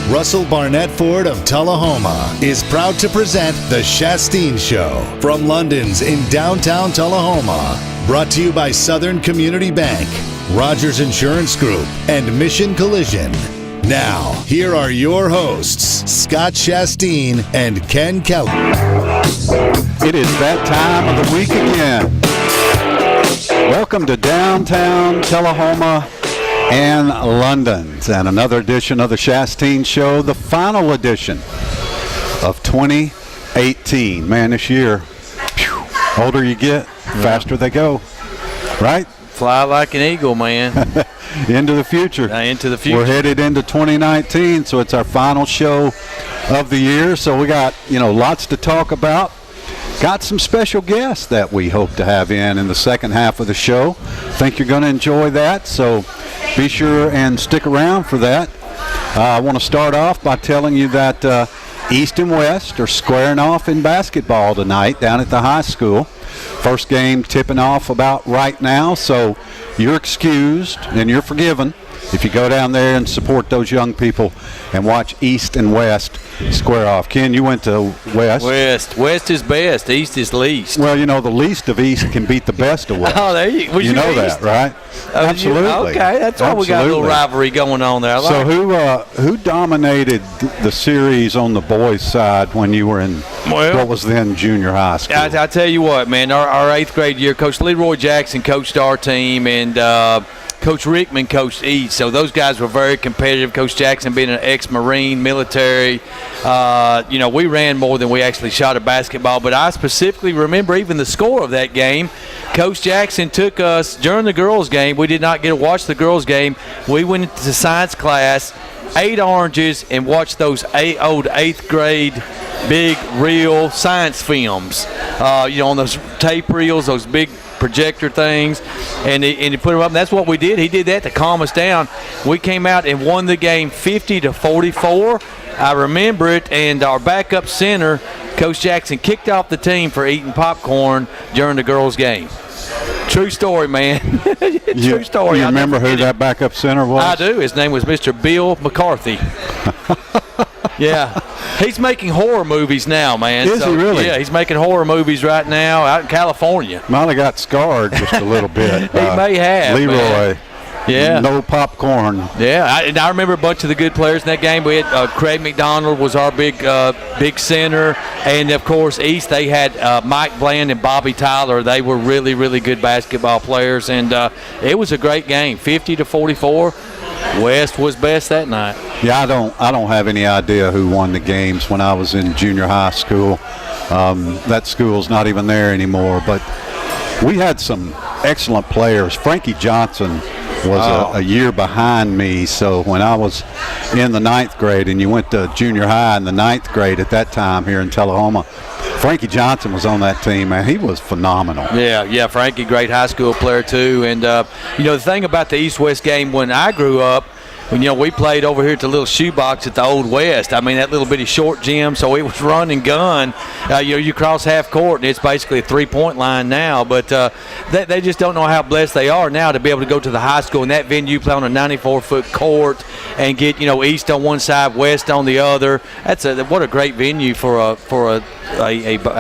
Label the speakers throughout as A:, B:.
A: Russell Barnett Ford of Tullahoma is proud to present The Shasteen Show from London's in downtown Tullahoma. Brought to you by Southern Community Bank, Rogers Insurance Group, and Mission Collision. Now, here are your hosts, Scott Shasteen and Ken Kelly.
B: It is that time of the week again. Welcome to downtown Tullahoma and London, and another edition of the Shasteen Show, the final edition of 2018. Man, this year, older you get, faster they go, right?
C: Fly like an eagle, man.
B: Into the future.
C: Into the future.
B: We're headed into 2019, so it's our final show of the year. So we got, lots to talk about. Got some special guests that we hope to have in the second half of the show. Think you're going to enjoy that, so be sure and stick around for that. I want to start off by telling you that East and West are squaring off in basketball tonight down at the high school. First game tipping off about right now, so you're excused and you're forgiven if you go down there and support those young people and watch East and West square off. Ken, you went to West.
C: West is best. East is least.
B: Well, the least of East can beat the best of West.
C: Oh, there you go.
B: You know that, right? Absolutely.
C: Okay, that's why we got a little rivalry going on there.
B: So who dominated the series on the boys' side when you were in what was then junior high school?
C: I tell you what, man, our eighth grade year, Coach Leroy Jackson coached our team, and Coach Rickman coached East, so those guys were very competitive. Coach Jackson being an ex-Marine, military. We ran more than we actually shot a basketball, but I specifically remember even the score of that game. Coach Jackson took us during the girls' game. We did not get to watch the girls' game. We went into science class, ate oranges, and watched those old eighth grade big reel science films, on those tape reels, those big projector things, and he put them up, and that's what we did. He did that to calm us down. We came out and won the game 50-44. I remember it, and our backup center, Coach Jackson, kicked off the team for eating popcorn during the girls' game. True story, man. True story.
B: You remember who that backup center was?
C: I do. His name was Mr. Bill McCarthy. Yeah. He's making horror movies now, man.
B: Is he really?
C: Yeah, he's making horror movies right now out in California.
B: Might have got scarred just a little bit.
C: He may have.
B: Leroy.
C: Man. Yeah.
B: No popcorn.
C: Yeah, I remember a bunch of the good players in that game. We had Craig McDonald was our big center, and of course East they had Mike Bland and Bobby Tyler. They were really, really good basketball players, and it was a great game, 50-44. West was best that night.
B: Yeah, I don't have any idea who won the games when I was in junior high school. That school's not even there anymore, but we had some excellent players. Frankie Johnson was a year behind me, so when I was in the ninth grade, and you went to junior high in the ninth grade at that time here in Tullahoma, Frankie Johnson was on that team, man. He was phenomenal.
C: Yeah, Frankie, great high school player too. And the thing about the East-West game when I grew up, when we played over here at the little shoebox at the Old West. I mean, that little bitty short gym, so it was run and gun. You cross half court, and it's basically a three-point line now. But they just don't know how blessed they are now to be able to go to the high school and that venue, play on a 94-foot court, and get East on one side, West on the other. What a great venue for a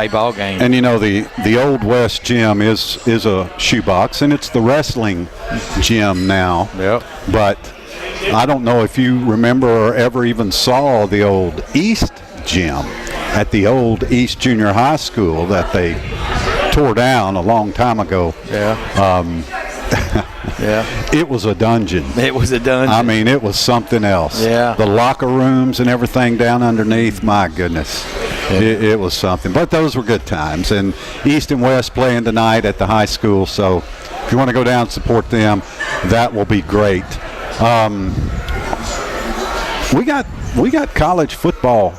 C: ball game.
B: And the Old West gym is a shoebox, and it's the wrestling gym now.
C: Yep.
B: But I don't know if you remember or ever even saw the old East gym at the old East Junior High School that they tore down a long time ago.
C: Yeah. Yeah.
B: It was a dungeon.
C: It was a dungeon.
B: I mean, it was something else.
C: Yeah.
B: The locker rooms and everything down underneath, my goodness. Yeah. It was something. But those were good times. And East and West playing tonight at the high school. So if you want to go down and support them, that will be great. We got college football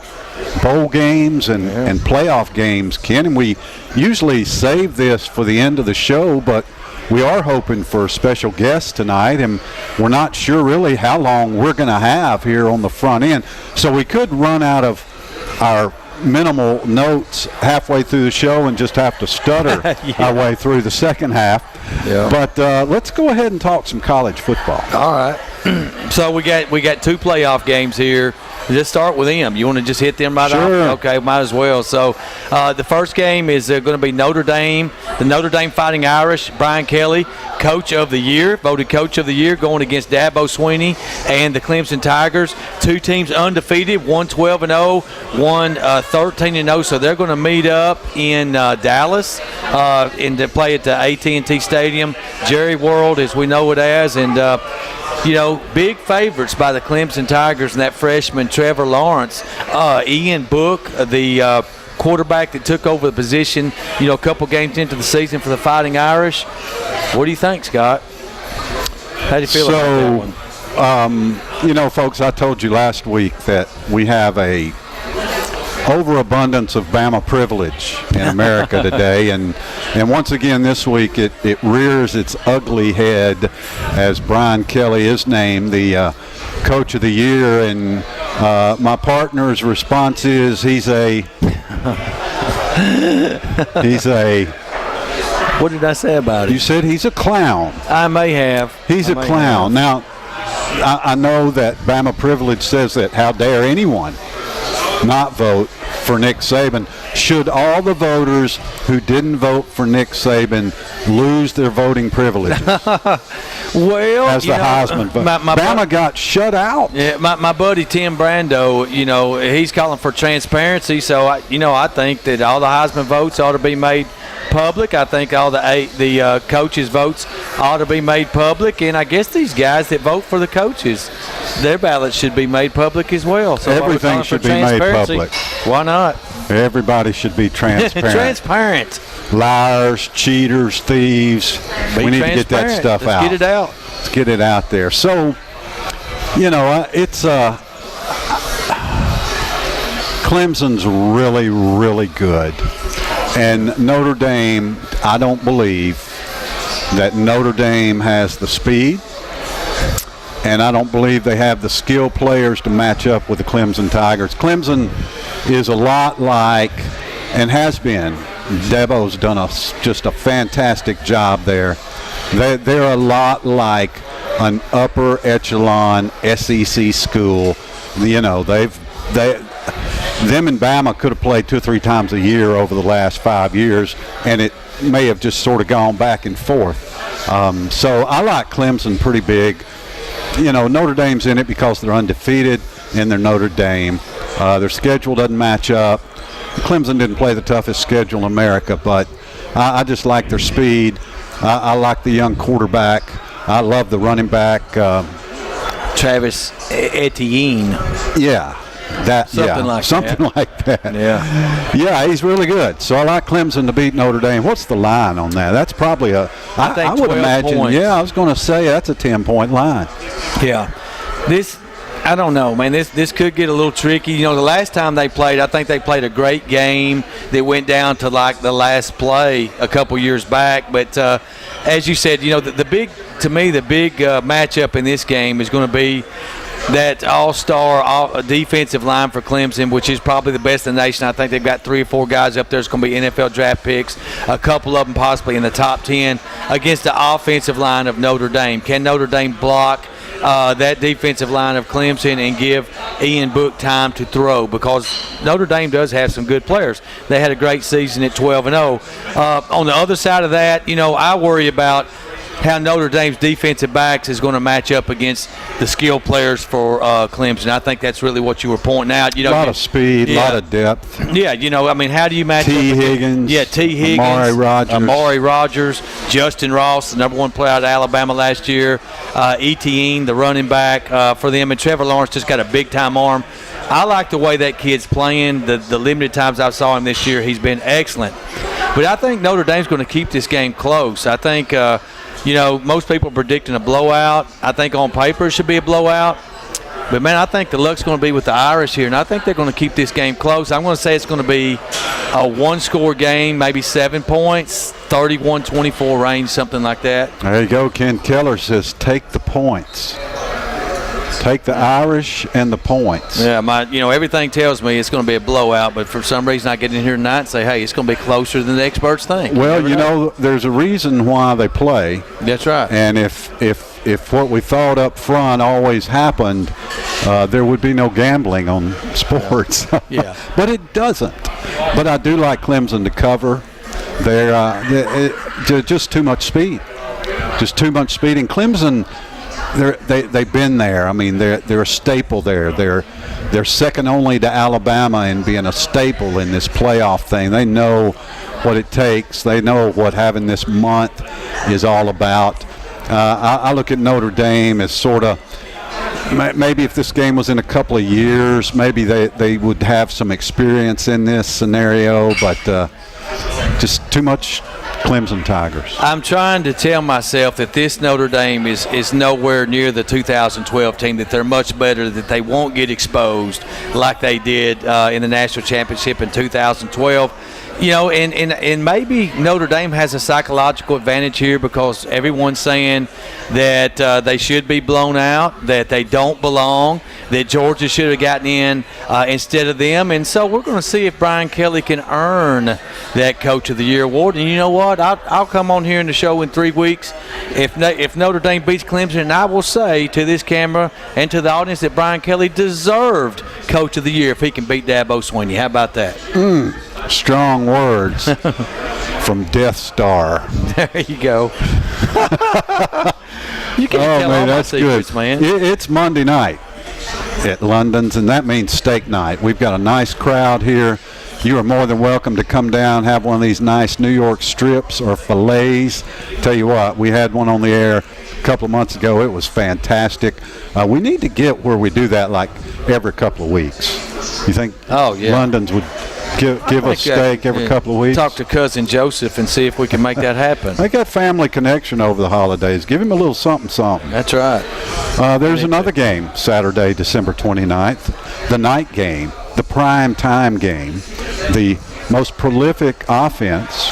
B: bowl games and playoff games, Ken, and we usually save this for the end of the show, but we are hoping for special guests tonight, and we're not sure really how long we're going to have here on the front end. So we could run out of our minimal notes halfway through the show and just have to stutter our way through the second half. Yeah. But let's go ahead and talk some college football.
C: All right. So we got two playoff games here. Just start with them. You want to just hit them right
B: Sure.
C: off? Okay, might as well. So the first game is going to be Notre Dame, the Notre Dame Fighting Irish. Brian Kelly, Coach of the Year, voted Coach of the Year, going against Dabo Swinney and the Clemson Tigers. Two teams undefeated, one 12-0, one 13-0. So they're going to meet up in Dallas and to play at the AT&T Stadium, Jerry World as we know it as, and big favorites by the Clemson Tigers and that freshman Trevor Lawrence. Ian Book, the quarterback that took over the position, a couple games into the season for the Fighting Irish. What do you think, Scott? How do you feel about that one?
B: Folks, I told you last week that we have a overabundance of Bama privilege in America today, and once again this week it rears its ugly head as Brian Kelly is named the Coach of the Year, and my partner's response is he's a
C: What did I say about it?
B: You said he's a clown.
C: I may have.
B: He's a clown. Now, I know that Bama privilege says that how dare anyone not vote for Nick Saban. Should all the voters who didn't vote for Nick Saban lose their voting privileges?
C: Well,
B: as the Heisman vote. Bama got shut out.
C: Yeah, my buddy Tim Brando, he's calling for transparency. So I think that all the Heisman votes ought to be made public. I think all the coaches' votes ought to be made public, and I guess these guys that vote for the coaches, their ballots should be made public as well. So
B: everything should be made public.
C: Why not?
B: Everybody should be transparent.
C: Transparent.
B: Liars, cheaters, thieves. We need to get that stuff out.
C: Let's get it out.
B: Let's get it out there. So, it's Clemson's really, really good. And Notre Dame, I don't believe that Notre Dame has the speed, and I don't believe they have the skill players to match up with the Clemson Tigers. Clemson is a lot like, and has been, Dabo's done just a fantastic job there. They're a lot like an upper echelon SEC school. Them and Bama could have played 2 or 3 times a year over the last 5 years, and it may have just sort of gone back and forth. So I like Clemson pretty big. Notre Dame's in it because they're undefeated and they're Notre Dame. Their schedule doesn't match up. Clemson didn't play the toughest schedule in America, but I just like their speed. I like the young quarterback. I love the running back.
C: Travis Etienne.
B: Yeah. Something like that. Yeah, he's really good. So I like Clemson to beat Notre Dame. What's the line on that? That's probably I would imagine.
C: Points.
B: Yeah, I was going to say that's a 10-point line.
C: Yeah, I don't know, man. This could get a little tricky. The last time they played, I think they played a great game that went down to like the last play a couple years back. But as you said, the big matchup in this game is going to be that all-star defensive line for Clemson, which is probably the best in the nation. I think they've got 3 or 4 guys up there. It's going to be NFL draft picks, a couple of them possibly in the top 10, against the offensive line of Notre Dame. Can Notre Dame block that defensive line of Clemson and give Ian Book time to throw? Because Notre Dame does have some good players. They had a great season at 12-0. On the other side of that, I worry about how Notre Dame's defensive backs is going to match up against the skill players for Clemson. I think that's really what you were pointing out.
B: A lot of speed, a lot of depth.
C: Yeah, how do you match up?
B: T. Higgins.
C: Yeah, T. Higgins. Amari Rogers. Justin Ross, the number 1 player out of Alabama last year. Etienne, the running back for them. And Trevor Lawrence just got a big-time arm. I like the way that kid's playing. The limited times I saw him this year, he's been excellent. But I think Notre Dame's going to keep this game close. I think most people are predicting a blowout. I think on paper it should be a blowout. But, man, I think the luck's going to be with the Irish here, and I think they're going to keep this game close. I'm going to say it's going to be a one-score game, maybe 7 points, 31-24 range, something like that.
B: There you go. Ken Keller says take the points. Take the Irish and the points.
C: Yeah, everything tells me it's going to be a blowout, but for some reason I get in here tonight and say, hey, it's going to be closer than the experts think.
B: Well, there's a reason why they play.
C: That's right.
B: And if what we thought up front always happened, there would be no gambling on sports.
C: Yeah.
B: But it doesn't. But I do like Clemson to cover. They're just too much speed. Just too much speed. And Clemson, they've been there. I mean, they're a staple there. They're second only to Alabama in being a staple in this playoff thing. They know what it takes. They know what having this month is all about. I look at Notre Dame as sort of, maybe if this game was in a couple of years, maybe they would have some experience in this scenario, but just too much Clemson Tigers.
C: I'm trying to tell myself that this Notre Dame is nowhere near the 2012 team, that they're much better, that they won't get exposed like they did in the national championship in 2012. You know, and maybe Notre Dame has a psychological advantage here because everyone's saying that they should be blown out, that they don't belong, that Georgia should have gotten in instead of them. And so we're going to see if Brian Kelly can earn that Coach of the Year award. And you know what? I'll come on here in the show in 3 weeks if Notre Dame beats Clemson, and I will say to this camera and to the audience that Brian Kelly deserved Coach of the Year if he can beat Dabo Swinney. How about that?
B: Strong words from Death Star.
C: There you go. You can't tell all my secrets, man.
B: It's Monday night at London's, and that means steak night. We've got a nice crowd here. You are more than welcome to come down, have one of these nice New York strips or fillets. Tell you what, we had one on the air a couple of months ago. It was fantastic. We need to get where we do that like every couple of weeks. You think London's would give us steak every couple of weeks?
C: Talk to Cousin Joseph and see if we can make that happen.
B: They got family connection over the holidays. Give him a little something.
C: That's right.
B: There's another game Saturday, December 29th, the night game, the prime time game, the most prolific offense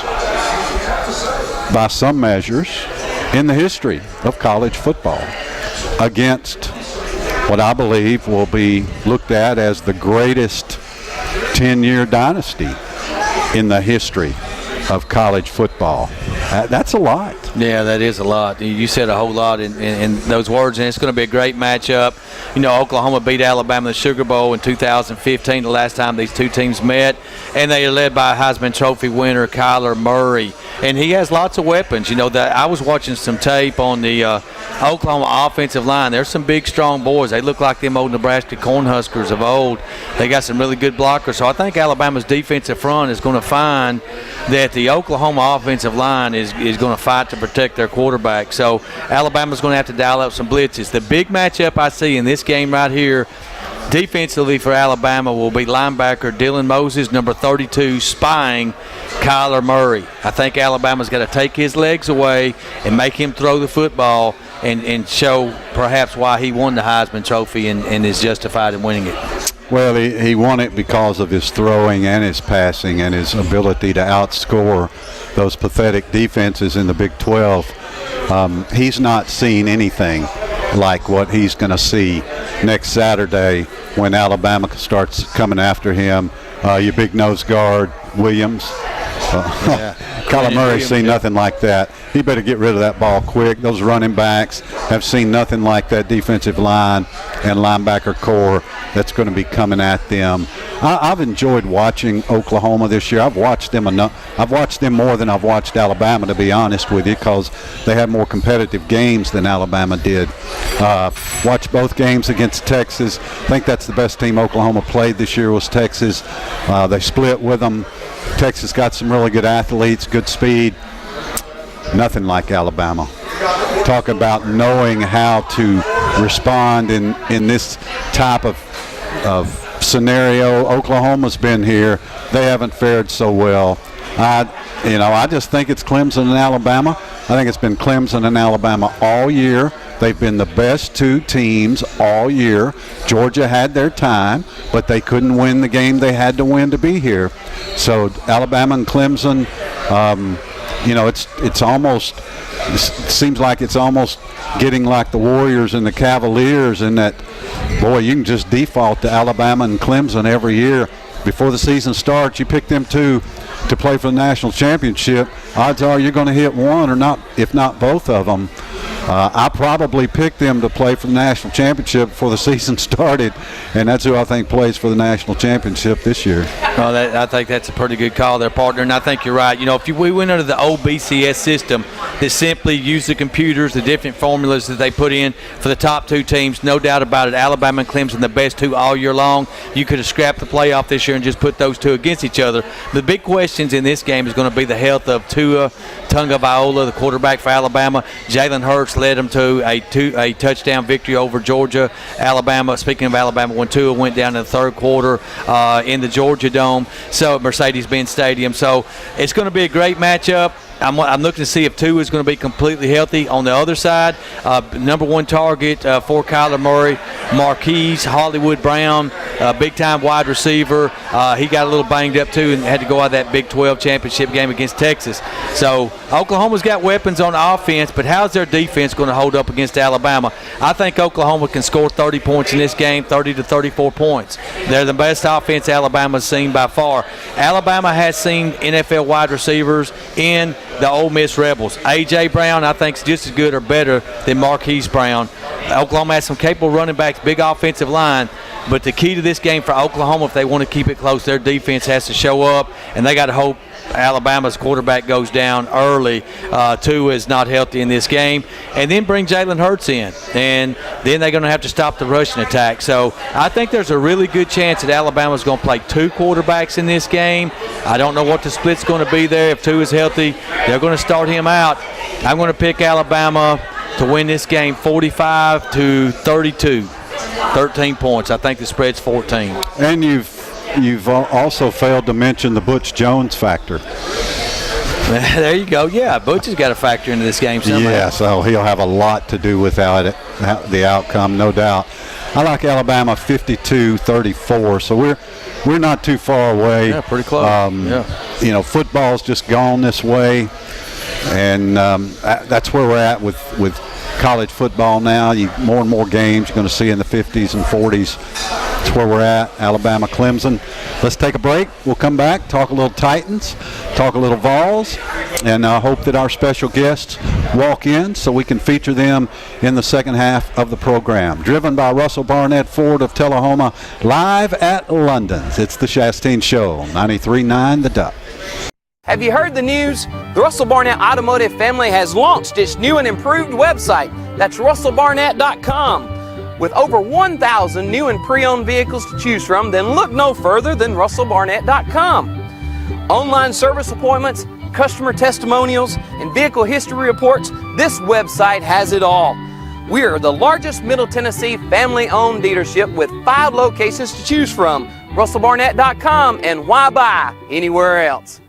B: by some measures in the history of college football against what I believe will be looked at as the greatest 10-year dynasty in the history of college football. That's a lot.
C: Yeah, that is a lot. You said a whole lot in those words, and it's going to be a great matchup. You know, Oklahoma beat Alabama in the Sugar Bowl in 2015, the last time these two teams met, and they are led by Heisman Trophy winner Kyler Murray. And he has lots of weapons. You know, I was watching some tape on the Oklahoma offensive line. There's some big, strong boys. They look like them old Nebraska Cornhuskers of old. They got some really good blockers. So I think Alabama's defensive front is going to find that the Oklahoma offensive line is going to fight to protect their quarterback. So Alabama's going to have to dial up some blitzes. The big matchup I see in this game right here, defensively for Alabama, will be linebacker Dylan Moses, number 32, spying Kyler Murray. I think Alabama's got to take his legs away and make him throw the football and show perhaps why he won the Heisman Trophy and is justified in winning it.
B: Well, he won it because of his throwing and his passing and his ability to outscore those pathetic defenses in the Big 12. He's not seen anything like what he's going to see next Saturday when Alabama starts coming after him. Your big nose guard, Williams. Kyler Murray's seen nothing like that. He better get rid of that ball quick. Those running backs have seen nothing like that defensive line and linebacker core that's going to be coming at them. I've enjoyed watching Oklahoma this year. I've watched them enough. I've watched them more than I've watched Alabama, to be honest with you, because they have more competitive games than Alabama did. Watched both games against Texas. I think that's the best team Oklahoma played this year was Texas. They split with them. Texas got some really good athletes, good speed. Nothing like Alabama. Talk about knowing how to respond in this type of scenario. Oklahoma's been here. They haven't fared so well. I just think it's Clemson and Alabama. I think it's been Clemson and Alabama all year. They've been the best two teams all year. Georgia had their time, but they couldn't win the game they had to win to be here. So Alabama and Clemson, it seems like it's almost getting like the Warriors and the Cavaliers in that, boy, you can just default to Alabama and Clemson every year. Before the season starts, you pick them two to play for the national championship. Odds are you're going to hit one or not, if not both of them. I probably picked them to play for the national championship before the season started, and that's who I think plays for the national championship this year.
C: Well, I think that's a pretty good call there, partner, and I think you're right. If we went under the old BCS system that simply used the computers, the different formulas that they put in for the top two teams, no doubt about it, Alabama and Clemson, the best two all year long, you could have scrapped the playoff this year and just put those two against each other. The big questions in this game is going to be the health of Tua Tagovailoa, the quarterback for Alabama. Jalen Hurts led them to a touchdown victory over Georgia. Alabama, speaking of Alabama, when Tua went down in the third quarter in the Georgia Dome, so Mercedes-Benz Stadium. So it's going to be a great matchup. I'm looking to see if Tua is going to be completely healthy. On the other side, number one target for Kyler Murray, Marquise Hollywood Brown, big-time wide receiver. He got a little banged up, too, and had to go out of that Big 12 championship game against Texas. So Oklahoma's got weapons on offense, but how's their defense going to hold up against Alabama? I think Oklahoma can score 30 points in this game, 30 to 34 points. They're the best offense Alabama's seen by far. Alabama has seen NFL wide receivers in the Ole Miss Rebels. A.J. Brown, I think, is just as good or better than Marquise Brown. Oklahoma has some capable running backs, big offensive line. But the key to this game for Oklahoma, if they want to keep it close, their defense has to show up, and they got to hope Alabama's quarterback goes down early. Tua is not healthy in this game. And then bring Jalen Hurts in. And then they're going to have to stop the rushing attack. So I think there's a really good chance that Alabama's going to play two quarterbacks in this game. I don't know what the split's going to be there. If Tua is healthy, they're going to start him out. I'm going to pick Alabama to win this game 45 to 32. 13 points. I think the spread's 14.
B: And you've also failed to mention the Butch Jones factor.
C: There you go. Yeah, Butch has got a factor into this game somehow.
B: Yeah, so he'll have a lot to do with the outcome, no doubt. I like Alabama 52-34, so we're not too far away.
C: Yeah, pretty close.
B: Yeah. Football's just gone this way, and that's where we're at with college football now. More and more games you're going to see in the 50s and 40s. That's where we're at, Alabama, Clemson. Let's take a break. We'll come back, talk a little Titans, talk a little Vols, and I hope that our special guests walk in so we can feature them in the second half of the program. Driven by Russell Barnett Ford of Tullahoma, live at London's. It's the Shasteen Show, 93.9 The Duck.
D: Have you heard the news? The Russell Barnett Automotive family has launched its new and improved website. That's russellbarnett.com. With over 1,000 new and pre-owned vehicles to choose from, then look no further than russellbarnett.com. Online service appointments, customer testimonials, and vehicle history reports, this website has it all. We're the largest Middle Tennessee family-owned dealership with 5 locations to choose from. russellbarnett.com, and why buy anywhere else?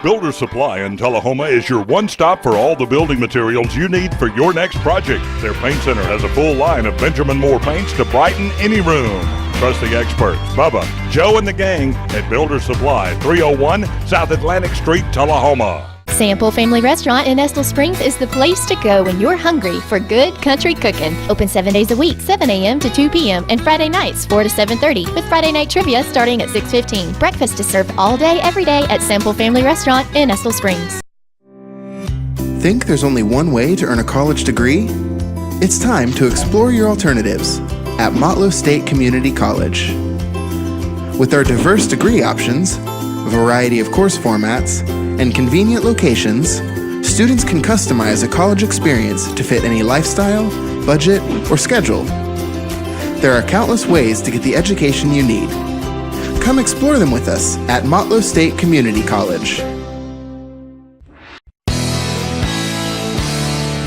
E: Builder Supply in Tullahoma is your one-stop for all the building materials you need for your next project. Their paint center has a full line of Benjamin Moore paints to brighten any room. Trust the experts, Bubba, Joe, and the gang at Builder Supply, 301 South Atlantic Street, Tullahoma.
F: Sample Family Restaurant in Estill Springs is the place to go when you're hungry for good country cooking. Open 7 days a week, 7 a.m. to 2 p.m. and Friday nights, 4 to 7:30, with Friday night trivia starting at 6:15. Breakfast is served all day, every day at Sample Family Restaurant in Estill Springs.
G: Think there's only one way to earn a college degree? It's time to explore your alternatives at Motlow State Community College. With our diverse degree options, a variety of course formats, and convenient locations, students can customize a college experience to fit any lifestyle, budget, or schedule. There are countless ways to get the education you need. Come explore them with us at Motlow State Community College.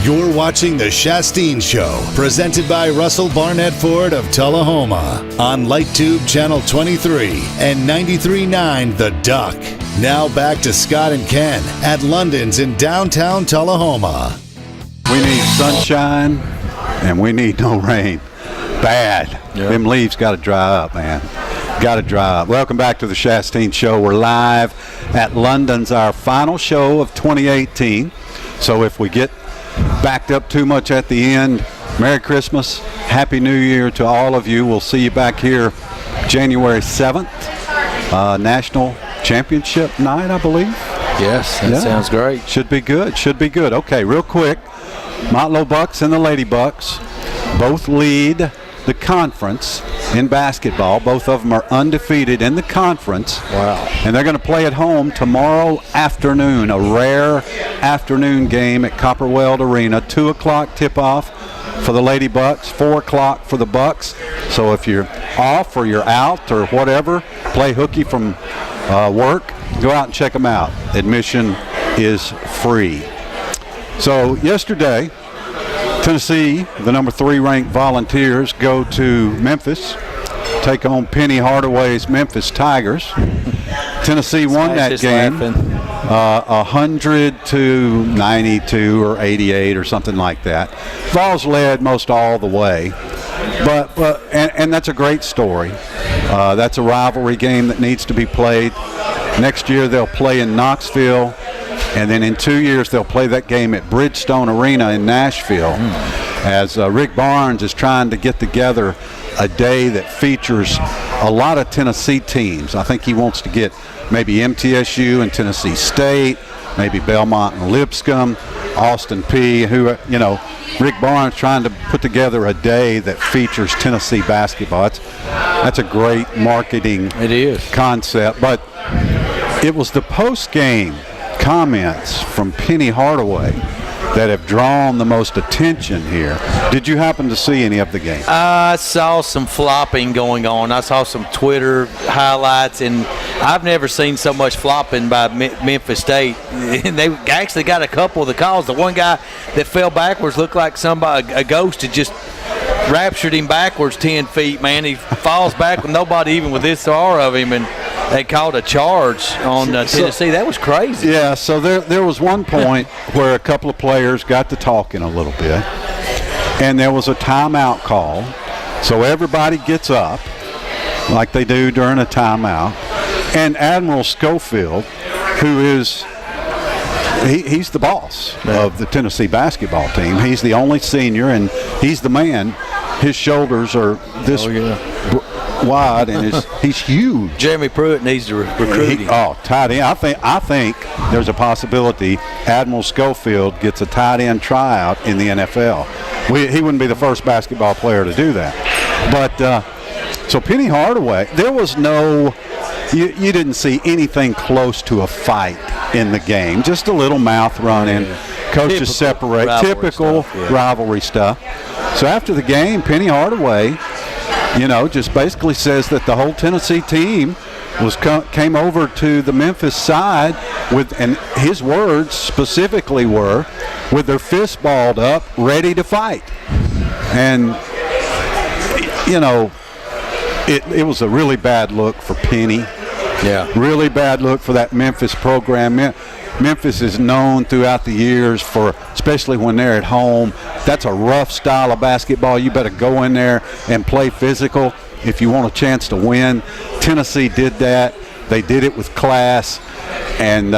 A: You're watching The Shasteen Show, presented by Russell Barnett Ford of Tullahoma on LightTube Channel 23 and 93.9 The Duck. Now back to Scott and Ken at London's in downtown Tullahoma.
B: We need sunshine, and we need no rain. Bad.
C: Yep.
B: Them leaves got to dry up, man. Got to dry up. Welcome back to the Shasteen Show. We're live at London's, our final show of 2018. So if we get backed up too much at the end, Merry Christmas, Happy New Year to all of you. We'll see you back here January 7th, National Championship night, I believe.
C: Yes, that sounds great.
B: Should be good. Okay, real quick, Motlow Bucks and the Lady Bucks both lead the conference in basketball. Both of them are undefeated in the conference.
C: Wow.
B: And they're going to play at home tomorrow afternoon, a rare afternoon game at Copperweld Arena. 2 o'clock tip-off for the Lady Bucks, 4 o'clock for the Bucks. So if you're off or you're out or whatever, play hooky from work, go out and check them out. Admission is free. So yesterday, Tennessee, the number 3 ranked Volunteers, go to Memphis, take on Penny Hardaway's Memphis Tigers. Tennessee won that game 100-92 or 88 or something like that. Vols led most all the way, and that's a great story. That's a rivalry game that needs to be played. Next year they'll play in Knoxville. And then in 2 years, they'll play that game at Bridgestone Arena in Nashville, as Rick Barnes is trying to get together a day that features a lot of Tennessee teams. I think he wants to get maybe MTSU and Tennessee State, maybe Belmont and Lipscomb, Austin Peay, Rick Barnes trying to put together a day that features Tennessee basketball. That's a great marketing concept. But it was the post-game comments from Penny Hardaway that have drawn the most attention here. Did you happen to see any of the game?
C: I saw some flopping going on. I saw some Twitter highlights, and I've never seen so much flopping by Memphis State. And they actually got a couple of the calls. The one guy that fell backwards looked like a ghost had just raptured him backwards 10 feet, man. He falls back with nobody even with this far of him, and they called a charge on Tennessee. That was crazy.
B: Yeah, so there was one point where a couple of players got to talking a little bit, and there was a timeout call. So everybody gets up like they do during a timeout, and Admiral Schofield, who is he's the boss of the Tennessee basketball team. He's the only senior, and he's the man. His shoulders are this wide, and he's huge.
C: Jeremy Pruitt needs to recruit him.
B: Tight end. I think there's a possibility Admiral Schofield gets a tight end tryout in the NFL. He wouldn't be the first basketball player to do that. But so Penny Hardaway, there was no. You didn't see anything close to a fight in the game. Just a little mouth running. Coaches separate. Typical rivalry stuff. So after the game, Penny Hardaway, just basically says that the whole Tennessee team came over to the Memphis side and his words specifically were, with their fists balled up, ready to fight. And, it was a really bad look for Penny.
C: Yeah.
B: Really bad look for that Memphis program. Memphis is known throughout the years for, especially when they're at home, that's a rough style of basketball. You better go in there and play physical if you want a chance to win. Tennessee did that. They did it with class. And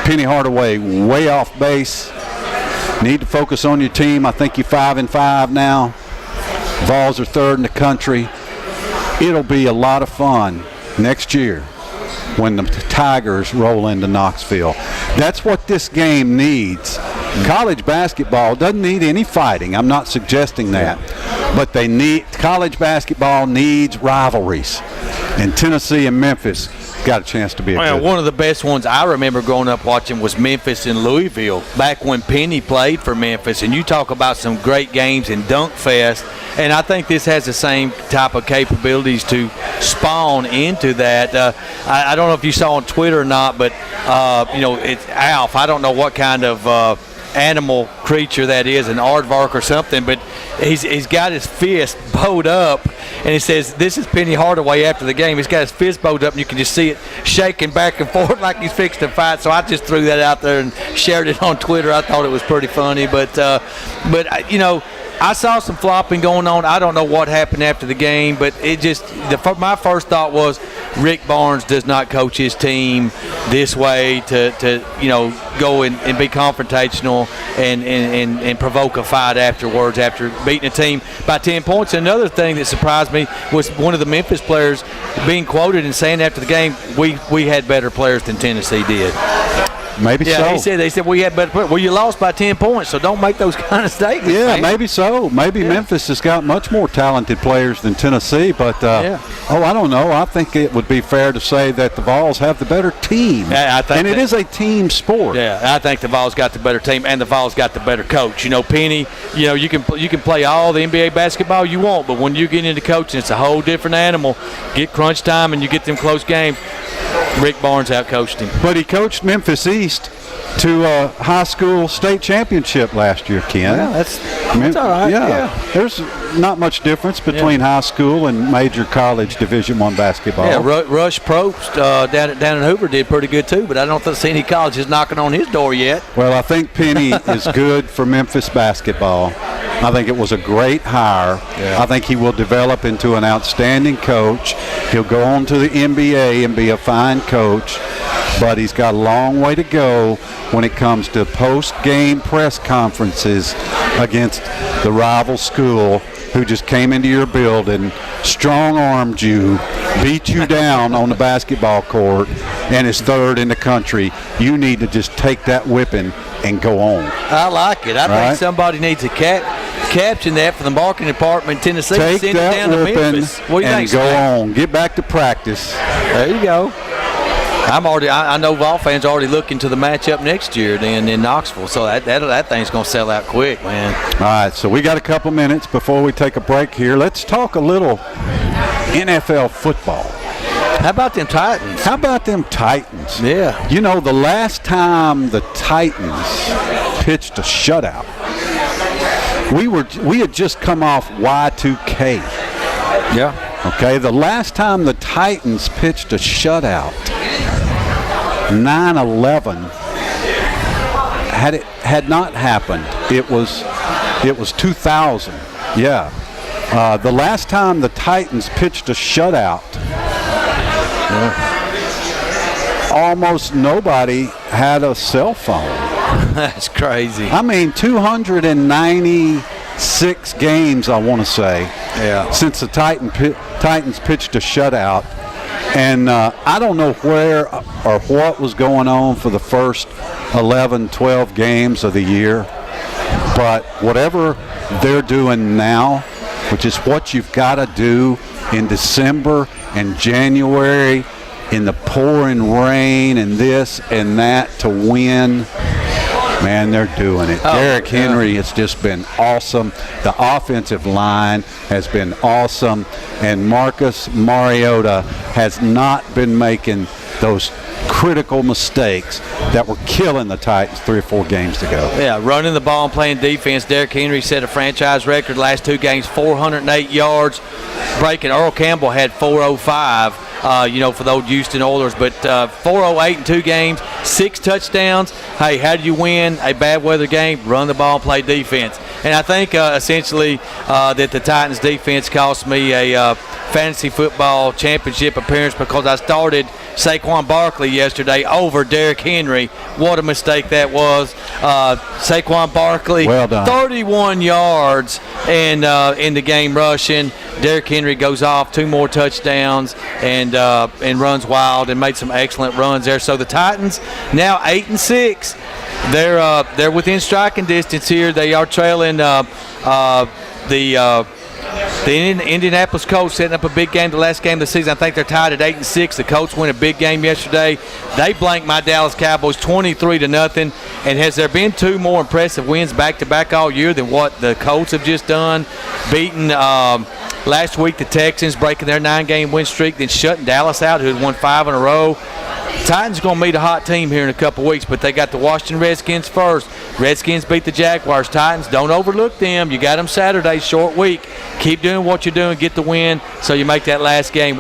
B: Penny Hardaway way off base. Need to focus on your team. I think you're 5-5 now. Vols are 3rd in the country. It'll be a lot of fun next year when the Tigers roll into Knoxville. That's what this game needs. College basketball doesn't need any fighting. I'm not suggesting that. But college basketball needs rivalries. And Tennessee and Memphis got a chance to be
C: one of the best ones I remember growing up watching was Memphis and Louisville, back when Penny played for Memphis. And you talk about some great games in Dunk Fest, and I think this has the same type of capabilities to spawn into that. I don't know if you saw on Twitter or not, but it's Alf. I don't know what kind of animal creature that is, an aardvark or something, but he's got his fist bowed up, and he says, this is Penny Hardaway after the game. He's got his fist bowed up, and you can just see it shaking back and forth like he's fixed to fight. So I just threw that out there and shared it on Twitter. I thought it was pretty funny, but I saw some flopping going on. I don't know what happened after the game, but my first thought was Rick Barnes does not coach his team this way to go and be confrontational and provoke a fight afterwards after beating a team by 10 points. Another thing that surprised me was one of the Memphis players being quoted and saying after the game, we had better players than Tennessee did.
B: Maybe so.
C: Yeah, they said we had better play. Well, you lost by 10 points, so don't make those kind of statements.
B: Yeah,
C: man.
B: maybe so. Maybe Memphis has got much more talented players than Tennessee, but I don't know. I think it would be fair to say that the Vols have the better team.
C: Yeah, I think
B: and it is a team sport.
C: Yeah, I think the Vols got the better team, and the Vols got the better coach. Penny, you can play all the NBA basketball you want, but when you get into coaching, it's a whole different animal. Get crunch time, and you get them close games. Rick Barnes outcoached him.
B: But he coached Memphis East to a high school state championship last year, Ken.
C: Yeah, that's all right. Yeah.
B: There's not much difference between high school and major college Division I basketball.
C: Yeah, Rush Probst down in Hoover did pretty good too, but I don't see any colleges knocking on his door yet.
B: Well, I think Penny is good for Memphis basketball. I think it was a great hire. Yeah. I think he will develop into an outstanding coach. He'll go on to the NBA and be a fine coach, but he's got a long way to go when it comes to post-game press conferences against the rival school who just came into your building, strong-armed you, beat you down on the basketball court, and is third in the country. You need to just take that whipping and go on.
C: I like it. I think somebody needs to caption that for the marketing department in Tennessee.
B: Take
C: send
B: that
C: it down to Memphis. What do you
B: and
C: think,
B: go
C: Stan?
B: on. Get back to practice.
C: There you go. I know Vol fans are already looking to the matchup next year then in Knoxville, so that thing's going to sell out quick, man.
B: All right, so we got a couple minutes before we take a break here. Let's talk a little NFL football.
C: How about them Titans?
B: Yeah. The last time the Titans pitched a shutout, we had just come off Y2K.
C: Yeah.
B: Okay, the last time the Titans pitched a shutout, 9/11, had not happened. It was 2000. Yeah. The last time the Titans pitched a shutout, almost nobody had a cell phone.
C: That's crazy.
B: I mean, 296 games, I want to say, since the Titans pitched a shutout. And I don't know where or what was going on for the first 11, 12 games of the year, but whatever they're doing now, which is what you've got to do in December and January in the pouring rain and this and that to win, man, they're doing it. Derrick Henry has just been awesome. The offensive line has been awesome. And Marcus Mariota has not been making those critical mistakes that were killing the Titans 3 or 4 games ago.
C: Yeah, running the ball and playing defense. Derrick Henry set a franchise record last 2 games, 408 yards. Breaking Earl Campbell had 405. For the old Houston Oilers, but 408 in 2 games, 6 touchdowns. Hey, how do you win a bad weather game? Run the ball, play defense. And I think essentially that the Titans defense cost me a fantasy football championship appearance because I started Saquon Barkley yesterday over Derrick Henry. What a mistake that was. Saquon Barkley,
B: well done.
C: 31 yards in the game rushing. Derrick Henry goes off 2 more touchdowns and runs wild and made some excellent runs there. So the Titans now 8-6. They're within striking distance here. They are trailing the Indianapolis Colts, setting up a big game the last game of the season. I think they're tied at 8-6. The Colts win a big game yesterday. They blanked my Dallas Cowboys 23-0. And has there been 2 more impressive wins back-to-back all year than what the Colts have just done? Beating last week the Texans, breaking their 9-game win streak, then shutting Dallas out, who had won 5 in a row. Titans going to meet a hot team here in a couple weeks, but they got the Washington Redskins first. Redskins beat the Jaguars. Titans, don't overlook them. You got them Saturday, short week. Keep doing what you're doing, get the win, so you make that last game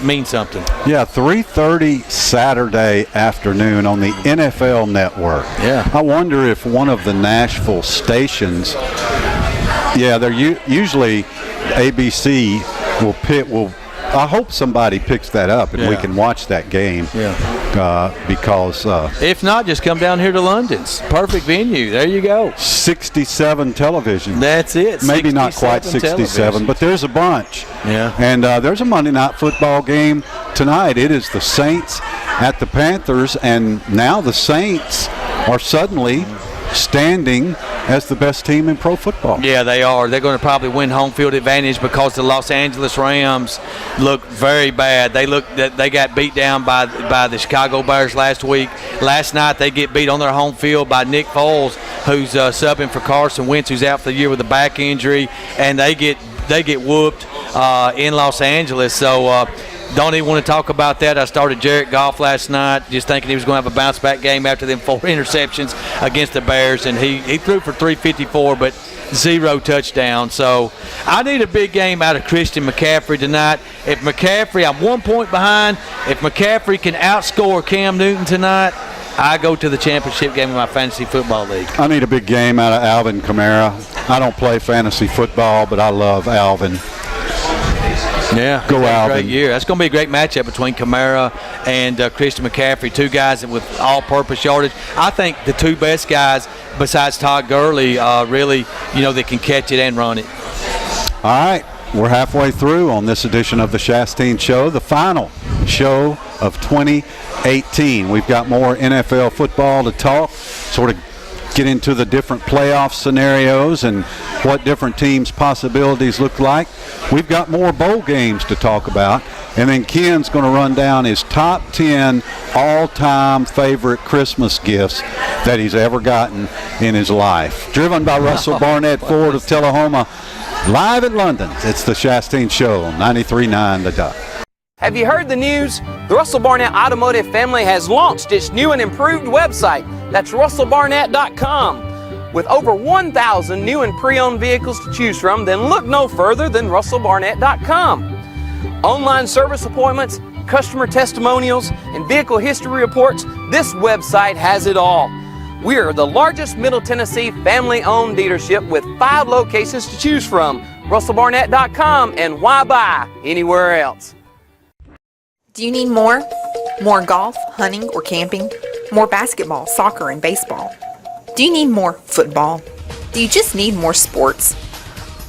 C: mean something.
B: Yeah, 3:30 Saturday afternoon on the NFL Network.
C: Yeah.
B: I wonder if one of the Nashville stations, they're usually ABC will I hope somebody picks that up and we can watch that game. Because
C: if not, just come down here to London's perfect venue. There you go.
B: 67 television.
C: That's it.
B: Maybe not quite 67, but there's a bunch.
C: Yeah.
B: And there's a Monday Night Football game tonight. It is the Saints at the Panthers, and now the Saints are suddenly standing as the best team in pro football.
C: Yeah, they are. They're going to probably win home field advantage because the Los Angeles Rams look very bad. They got beat down by the Chicago Bears last week. Last night they get beat on their home field by Nick Foles, who's subbing for Carson Wentz, who's out for the year with a back injury, and they get whooped in Los Angeles. So don't even want to talk about that. I started Jared Goff last night just thinking he was going to have a bounce-back game after them 4 interceptions against the Bears, and he threw for 354, but 0 touchdowns. So I need a big game out of Christian McCaffrey tonight. If McCaffrey, I'm 1 point behind. If McCaffrey can outscore Cam Newton tonight, I go to the championship game in my fantasy football league.
B: I need a big game out of Alvin Kamara. I don't play fantasy football, but I love Alvin.
C: Yeah,
B: go Alvin.
C: Great year. That's going to be a great matchup between Kamara and Christian McCaffrey, two guys with all-purpose yardage. I think the two best guys besides Todd Gurley really, that can catch it and run it.
B: All right, we're halfway through on this edition of the Shasteen Show, the final show of 2018. We've got more NFL football to talk, sort of get into the different playoff scenarios and what different teams' possibilities look like. We've got more bowl games to talk about, and then Ken's going to run down his top 10 all-time favorite Christmas gifts that he's ever gotten in his life. Driven by Russell Barnett Ford of Tullahoma, live at London. It's the Shasteen Show, 93.9 The Duck.
D: Have you heard the news? The Russell Barnett Automotive family has launched its new and improved website. That's russellbarnett.com. With over 1,000 new and pre-owned vehicles to choose from, then look no further than russellbarnett.com. Online service appointments, customer testimonials, and vehicle history reports, this website has it all. We are the largest Middle Tennessee family-owned dealership with 5 locations to choose from. russellbarnett.com, and why buy anywhere else?
H: Do you need more? More golf, hunting, or camping? More basketball, soccer, and baseball? Do you need more football? Do you just need more sports?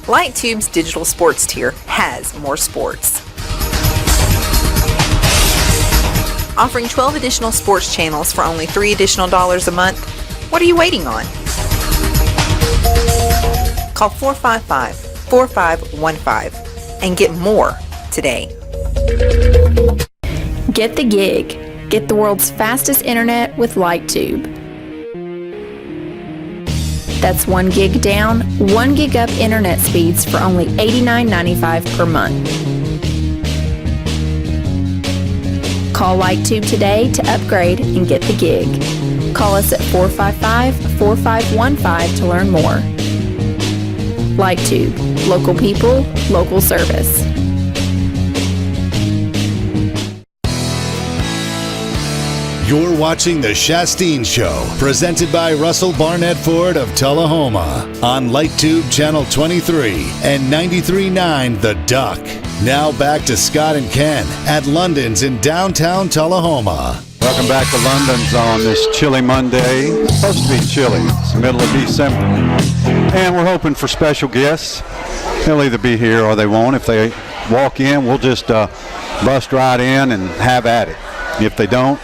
H: LightTube's digital sports tier has more sports. Offering 12 additional sports channels for only $3 additional a month? What are you waiting on? Call 455-4515 and get more today.
I: Get the gig. Get the world's fastest internet with LightTube. That's 1 gig down, 1 gig up internet speeds for only $89.95 per month. Call LightTube today to upgrade and get the gig. Call us at 455-4515 to learn more. LightTube. Local people, local service.
A: You're watching The Shasteen Show, presented by Russell Barnett Ford of Tullahoma on LightTube Channel 23 and 93.9 The Duck. Now back to Scott and Ken at London's in downtown Tullahoma.
B: Welcome back to London's on this chilly Monday. It's supposed to be chilly. It's the middle of December. And we're hoping for special guests. They'll either be here or they won't. If they walk in, we'll just bust right in and have at it. If they don't,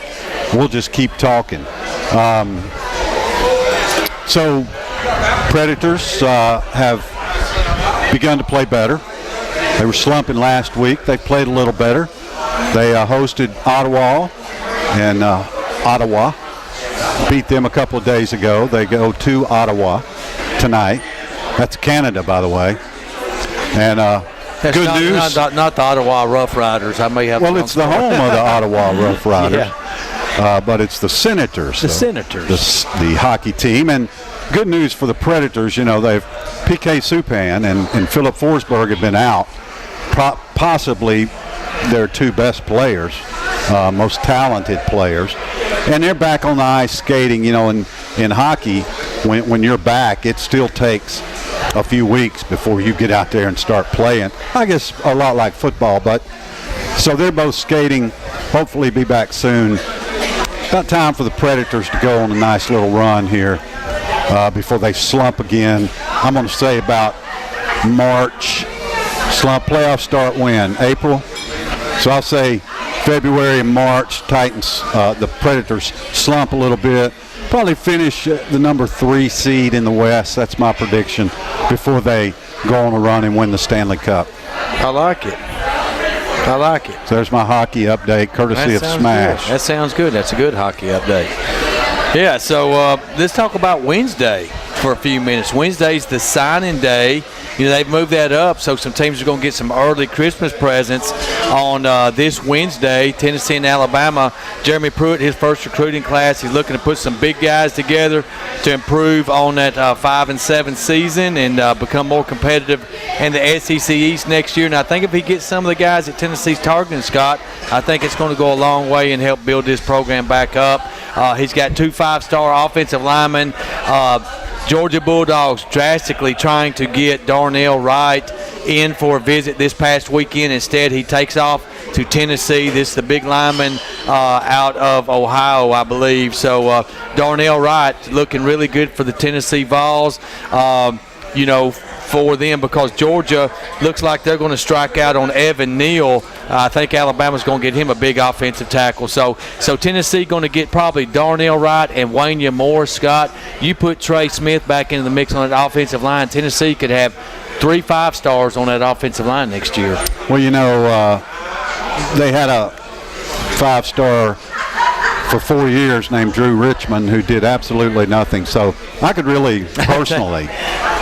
B: we'll just keep talking. So Predators have begun to play better. They were slumping last week. They played a little better. They hosted Ottawa, and Ottawa beat them a couple of days ago. They go to Ottawa tonight. That's Canada, by the way. And
C: That's
B: good news.
C: Not the Ottawa Rough Riders. I may have.
B: Well, it's the home of the Ottawa Rough Riders.
C: Yeah.
B: But it's the Senators.
C: The Senators.
B: The hockey team. And good news for the Predators, they've P.K. Subban and Philip Forsberg have been out. Possibly their 2 best players, most talented players. And they're back on the ice skating. In hockey, when you're back, it still takes a few weeks before you get out there and start playing. I guess a lot like football, but so they're both skating. Hopefully be back soon. About time for the Predators to go on a nice little run here before they slump again. I'm going to say about March. Slump. Playoffs start when? April? So I'll say February and March, Titans, the Predators slump a little bit. Probably finish the number 3 seed in the West. That's my prediction before they go on a run and win the Stanley Cup.
C: I like it.
B: So there's my hockey update, courtesy of Smash.
C: Good. That sounds good. That's a good hockey update. Yeah, so let's talk about Wednesday for a few minutes. Wednesday's the signing day. They've moved that up, so some teams are going to get some early Christmas presents on this Wednesday. Tennessee and Alabama. Jeremy Pruitt, his first recruiting class, he's looking to put some big guys together to improve on that 5-7 season and become more competitive in the SEC East next year. And I think if he gets some of the guys that Tennessee's targeting, Scott, I think it's going to go a long way and help build this program back up. He's got 2 5-star offensive linemen. Georgia Bulldogs drastically trying to get Darnell Wright in for a visit this past weekend. Instead, he takes off to Tennessee. This is the big lineman out of Ohio, I believe. So Darnell Wright looking really good for the Tennessee Vols. For them, because Georgia looks like they're going to strike out on Evan Neal. I think Alabama's going to get him a big offensive tackle. So Tennessee going to get probably Darnell Wright and Wanya Moore. Scott, you put Trey Smith back into the mix on that offensive line. Tennessee could have 3 5-stars on that offensive line next year.
B: Well, they had a 5-star for 4 years named Drew Richmond who did absolutely nothing. So I could really personally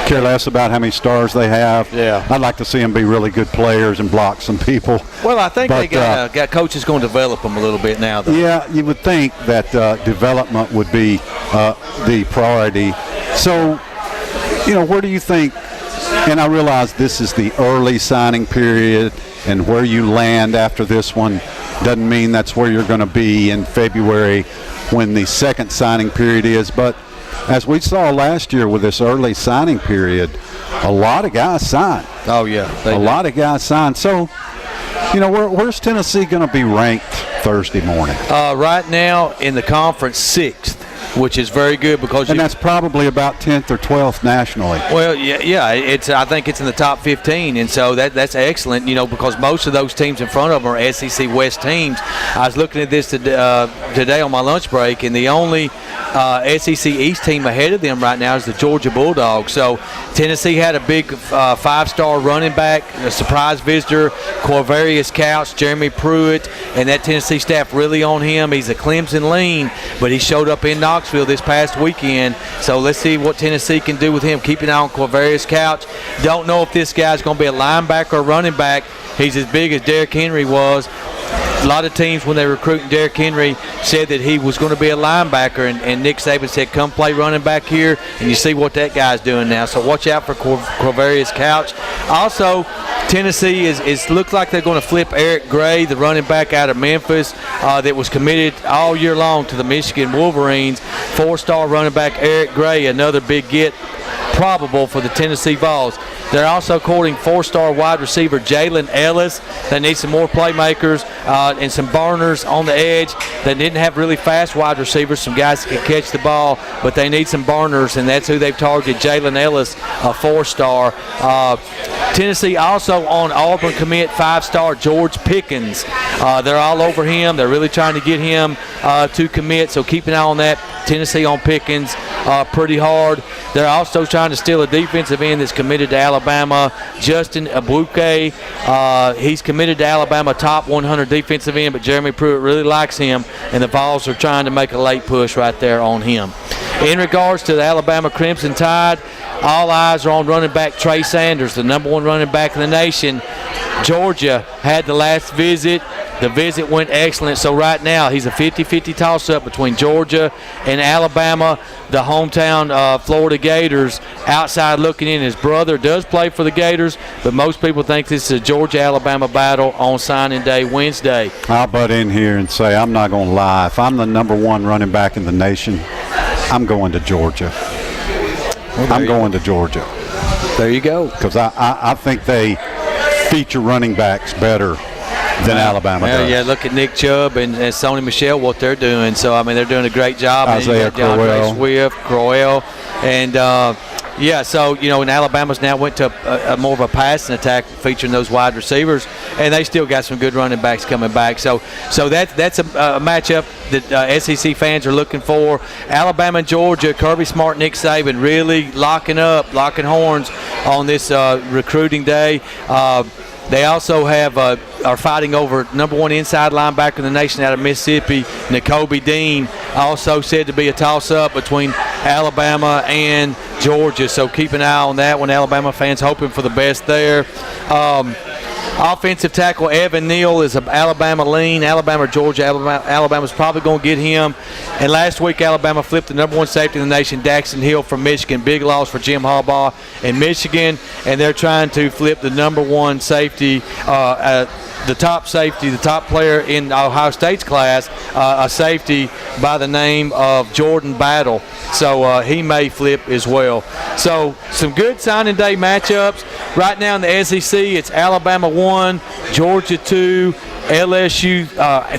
B: care less about how many stars they have.
C: Yeah.
B: I'd like to see them be really good players and block some people.
C: Well, I think they got coaches going to develop them a little bit now, though.
B: Yeah, you would think that development would be the priority. So, where do you think, and I realize this is the early signing period, and where you land after this one doesn't mean that's where you're going to be in February when the second signing period is, but as we saw last year with this early signing period, a lot of guys signed.
C: Oh, yeah.
B: A lot of guys signed. So, where's Tennessee going to be ranked Thursday morning?
C: Right now in the conference, 6th, which is very good because
B: that's probably about 10th or 12th nationally.
C: Well, yeah. I think it's in the top 15, and so that's excellent. Because most of those teams in front of them are SEC West teams. I was looking at this today on my lunch break, and the only SEC East team ahead of them right now is the Georgia Bulldogs. So Tennessee had a big 5-star running back, a surprise visitor, Quavarius Couch, Jeremy Pruitt, and that Tennessee staff really on him. He's a Clemson lean, but he showed up in Knoxville this past weekend. So let's see what Tennessee can do with him. Keep an eye on Quavarius Couch. Don't know if this guy's going to be a linebacker or running back. He's as big as Derrick Henry was. A lot of teams, when they were recruiting Derrick Henry, said that he was going to be a linebacker, and Nick Saban said, come play running back here, and you see what that guy's doing now. So watch out for Quavarius Couch. Also, Tennessee looks like they're going to flip Eric Gray, the running back out of Memphis that was committed all year long to the Michigan Wolverines. 4-star running back Eric Gray, another big get probable for the Tennessee Vols. They're also courting 4-star wide receiver Jalen Ellis. They need some more playmakers and some burners on the edge. They didn't have really fast wide receivers, some guys that can catch the ball, but they need some burners, and that's who they've targeted, Jalen Ellis, a 4-star. Tennessee also on Auburn commit 5-star George Pickens. They're all over him. They're really trying to get him to commit, so keep an eye on that. Tennessee on Pickens pretty hard. They're also trying to steal a defensive end that's committed to Alabama, Justin Abuke. He's committed to Alabama, top 100 defensive end, but Jeremy Pruitt really likes him, and the Vols are trying to make a late push right there on him. In regards to the Alabama Crimson Tide, all eyes are on running back Trey Sanders, the #1 running back in the nation. Georgia had the last visit. The visit went excellent. So right now he's a 50-50 toss-up between Georgia and Alabama. The hometown Florida Gators outside looking in. His brother does play for the Gators, but most people think this is a Georgia-Alabama battle on signing day Wednesday.
B: I'll butt in here and say I'm not going to lie. If I'm the #1 running back in the nation, I'm going to Georgia. I'm going to Georgia.
C: There you go.
B: Because I think they feature running backs better than Alabama does.
C: Yeah, look at Nick Chubb and Sony Michel, what they're doing. So, I mean, they're doing a great job.
B: Isaiah
C: Swift, Crowell. And Yeah, so, and Alabama's now went to a more of a passing attack featuring those wide receivers, and they still got some good running backs coming back. So that's a matchup that SEC fans are looking for. Alabama and Georgia, Kirby Smart, Nick Saban really locking horns on this recruiting day. They also are fighting over number one inside linebacker in the nation out of Mississippi, Nakobe Dean, also said to be a toss-up between Alabama and Georgia. So keep an eye on that one. Alabama fans hoping for the best there. Offensive tackle Evan Neal is an Alabama lean. Alabama or Georgia, Alabama's probably going to get him. And last week, Alabama flipped the number one safety in the nation, Daxton Hill from Michigan. Big loss for Jim Harbaugh in Michigan. And they're trying to flip the number one safety, the top player in Ohio State's class, a safety by the name of Jordan Battle. So he may flip as well. So some good signing day matchups. Right now in the SEC, it's Alabama 1, Georgia 2, LSU,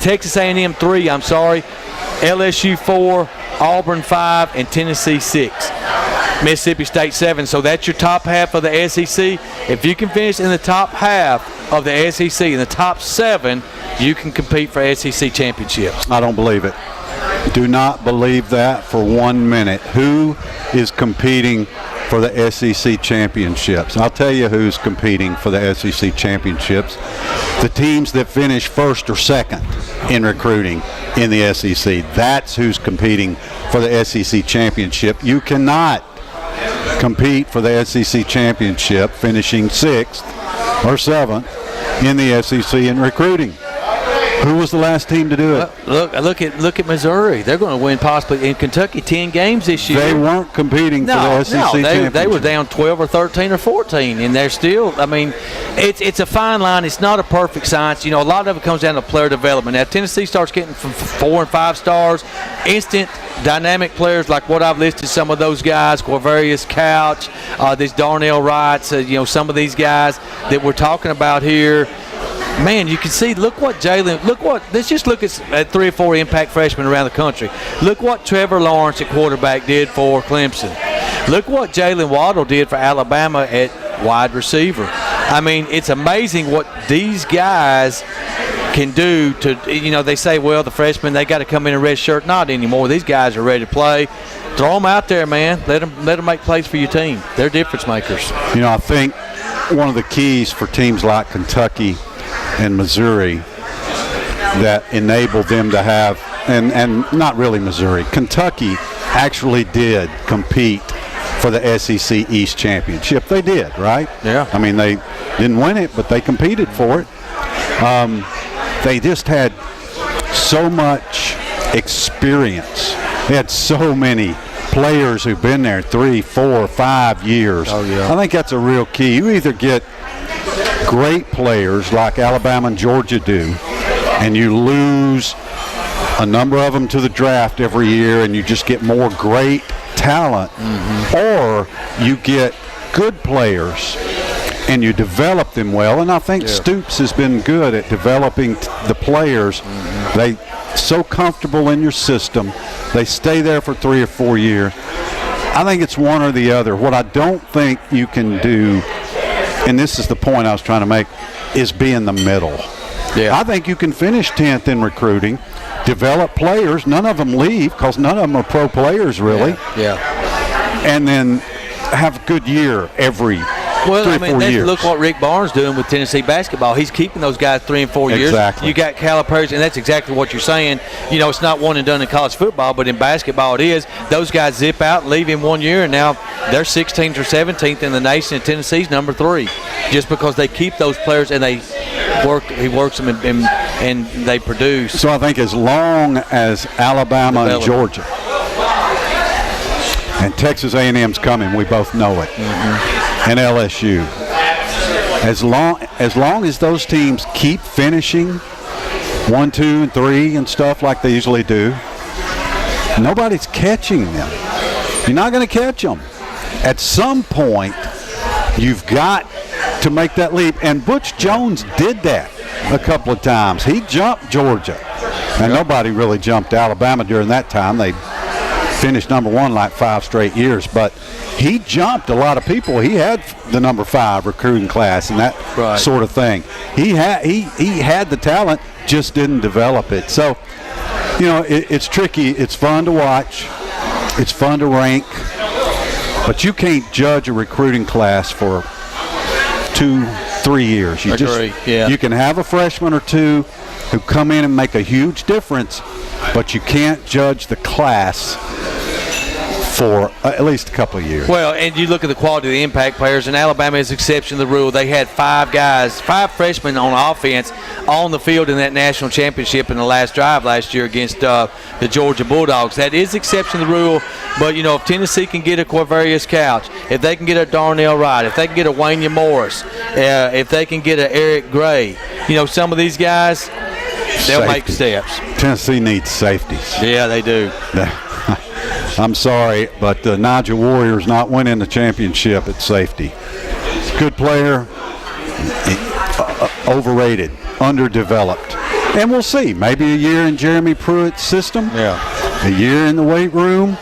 C: Texas A&M 3, LSU 4, Auburn 5, and Tennessee 6. Mississippi State 7. So that's your top half of the SEC. If you can finish in the top half of the SEC, in the top 7, you can compete for SEC championships.
B: I don't believe it. Do not believe that for 1 minute. Who is competing for the SEC championships? I'll tell you who's competing for the SEC championships. The teams that finish first or second in recruiting in the SEC. That's who's competing for the SEC championship. You cannot compete for the SEC championship finishing 6th or 7th in the SEC in recruiting. Who was the last team to do it?
C: Look at Missouri. They're going to win possibly in Kentucky 10 games this year.
B: They weren't competing for the SEC championship.
C: They were down 12 or 13 or 14, and they're still. I mean, it's a fine line. It's not a perfect science. A lot of it comes down to player development. Now, if Tennessee starts getting from 4 and 5 stars, instant dynamic players like what I've listed, some of those guys, Quavarius Couch, this Darnell Wrights, some of these guys that we're talking about here. Man, you can see, let's just look at 3 or 4 impact freshmen around the country. Look what Trevor Lawrence at quarterback did for Clemson. Look what Jalen Waddle did for Alabama at wide receiver. I mean, it's amazing what these guys can do to, they say, well, the freshmen, they got to come in a red shirt. Not anymore. These guys are ready to play. Throw them out there, man. Let them make plays for your team. They're difference makers.
B: I think one of the keys for teams like Kentucky and Missouri that enabled them to have, and not really Missouri, Kentucky actually did compete for the SEC East Championship. They did, right?
C: Yeah.
B: I mean, they didn't win it, but they competed for it. They just had so much experience. They had so many players who've been there 3, 4, 5 years.
C: Oh, yeah.
B: I think that's a real key. You either get great players like Alabama and Georgia do, and you lose a number of them to the draft every year, and you just get more great talent, or you get good players and you develop them well. And I think Stoops has been good at developing the players. They so comfortable in your system. They stay there for 3 or 4 years. I think it's one or the other. What I don't think you can do, and this is the point I was trying to make, is be in the middle.
C: Yeah.
B: I think you can finish 10th in recruiting, develop players. None of them leave because none of them are pro players, really.
C: Yeah.
B: And then have a good year every 3 or 4 years.
C: Look what Rick Barnes doing with Tennessee basketball. He's keeping those guys 3 and 4 years.
B: Exactly.
C: You got Calipari, and that's exactly what you're saying. It's not one and done in college football, but in basketball it is. Those guys zip out and leave in 1 year, and now they're 16th or 17th in the nation, and Tennessee's number 3, just because they keep those players and he works them and they produce.
B: So I think as long as Alabama and Georgia and Texas A&M's coming, we both know it, and LSU, as long as those teams keep finishing 1, 2, and 3 and stuff like they usually do, nobody's catching them. You're not going to catch them. At some point, you've got to make that leap. And Butch Jones did that a couple of times. He jumped Georgia. And nobody really jumped Alabama during that time. They finished number 1 like 5 straight years, but he jumped a lot of people. He had the number 5 recruiting class and that sort of thing. He had the talent, just didn't develop it. So, you know, it's tricky. It's fun to watch. It's fun to rank, but you can't judge a recruiting class for 2-3 years. You can have a freshman or two who come in and make a huge difference, but you can't judge the class for at least a couple of years.
C: Well, and you look at the quality of the impact players, and Alabama is exception to the rule. They had 5 freshmen on offense on the field in that national championship in the last drive last year against the Georgia Bulldogs. That is exception to the rule, but, you know, if Tennessee can get a Quavarius Couch, if they can get a Darnell Wright, if they can get a Wayne Morris, if they can get a Eric Gray, you know, some of these guys, they'll make steps.
B: Tennessee needs safeties.
C: Yeah, they do.
B: I'm sorry, but Nigel Warrior's not winning the championship at safety. Good player, overrated, underdeveloped. And we'll see. Maybe a year in Jeremy Pruitt's system.
C: Yeah.
B: A year in the weight room,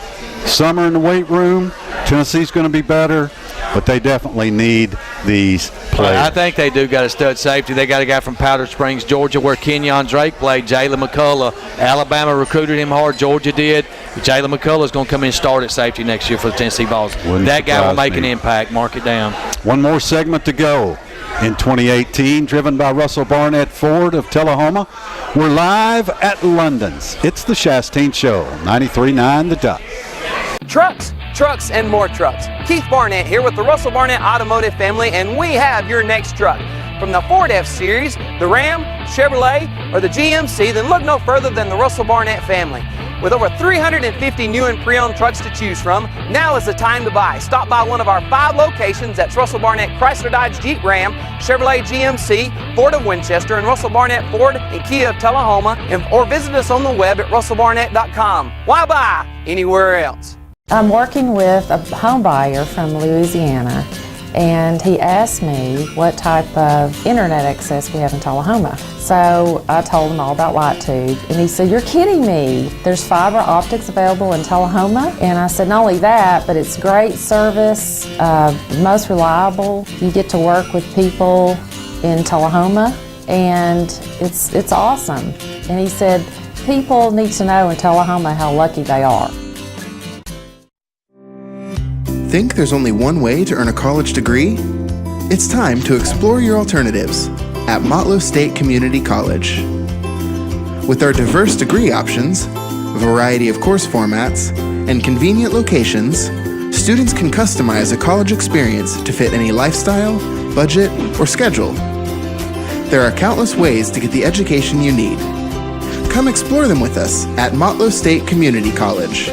B: summer in the weight room. Tennessee's going to be better, but they definitely need these players.
C: I think they do got a stud safety. They got a guy from Powder Springs, Georgia, where Kenyon Drake played, Jalen McCullough. Alabama recruited him hard. Georgia did. Jalen McCullough is going to come in and start at safety next year for the Tennessee Vols. That guy will make an impact. Mark it down.
B: One more segment to go in 2018, driven by Russell Barnett Ford of Tullahoma. We're live at London's. It's the Shasteen Show, 93.9 The Duck.
D: Trucks, and more trucks. Keith Barnett here with the Russell Barnett Automotive family, and we have your next truck. From the Ford F-Series, the Ram, Chevrolet, or the GMC, then look no further than the Russell Barnett family. With over 350 new and pre-owned trucks to choose from, now is the time to buy. Stop by one of our 5 locations. That's Russell Barnett Chrysler Dodge Jeep Ram, Chevrolet GMC, Ford of Winchester, and Russell Barnett Ford and Kia of Tullahoma, or visit us on the web at russellbarnett.com. Why buy anywhere else?
J: I'm working with a home buyer from Louisiana, and he asked me what type of internet access we have in Tullahoma. So I told him all about LightTube, and he said, "You're kidding me. There's fiber optics available in Tullahoma?" And I said, "Not only that, but it's great service, most reliable. You get to work with people in Tullahoma, and it's awesome." And he said, "People need to know in Tullahoma how lucky they are."
G: Think there's only one way to earn a college degree? It's time to explore your alternatives at Motlow State Community College. With our diverse degree options, a variety of course formats, and convenient locations, students can customize a college experience to fit any lifestyle, budget, or schedule. There are countless ways to get the education you need. Come explore them with us at Motlow State Community College.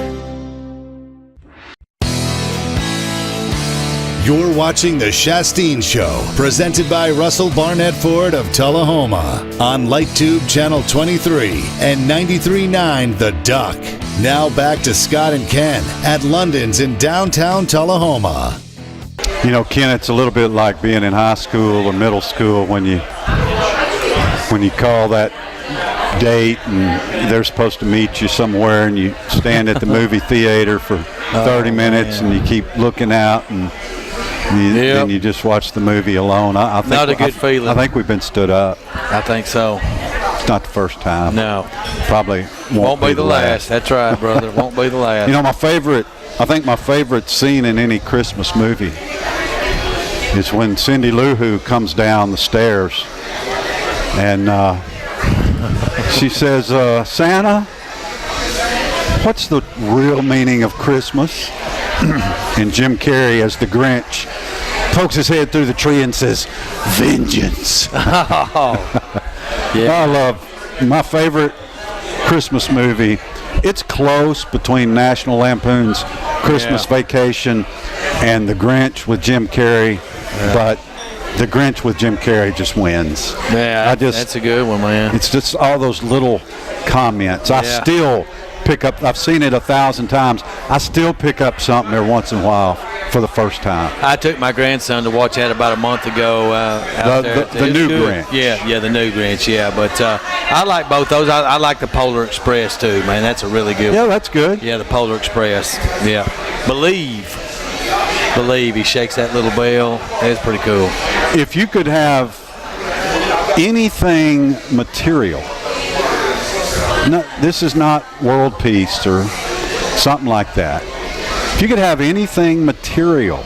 A: You're watching The Shasteen Show, presented by Russell Barnett Ford of Tullahoma on LightTube Channel 23 and 93.9 The Duck. Now back to Scott and Ken at London's in downtown Tullahoma.
B: You know, Ken, it's a little bit like being in high school or middle school when you call that date and they're supposed to meet you somewhere and you stand at the movie theater for 30 minutes and you keep looking out and you just watch the movie alone. I think
C: not a good feeling.
B: I think we've been stood up.
C: I think so.
B: It's not the first time.
C: No.
B: Probably won't
C: be the last. That's right, brother. Won't be the last.
B: You know, my favorite scene in any Christmas movie is when Cindy Lou Who comes down the stairs and she says, "Santa, what's the real meaning of Christmas?" And Jim Carrey, as the Grinch, pokes his head through the tree and says, "Vengeance."
C: Yeah.
B: I love my favorite Christmas movie. It's close between National Lampoon's Christmas Vacation and The Grinch with Jim Carrey, but The Grinch with Jim Carrey just wins.
C: Yeah, that's a good one, man.
B: It's just all those little comments. I still pick up. I've seen it 1,000 times. I still pick up something every once in a while for the first time.
C: I took my grandson to watch that about a month ago. Out there.
B: The new Grinch.
C: Yeah, the new Grinch. Yeah, but I like both those. I like the Polar Express too, man. That's a really good.
B: Yeah, that's good.
C: Yeah, the Polar Express. Yeah, Believe. He shakes that little bell. That's pretty cool.
B: If you could have anything material, no, this is not world peace or something like that. If you could have anything material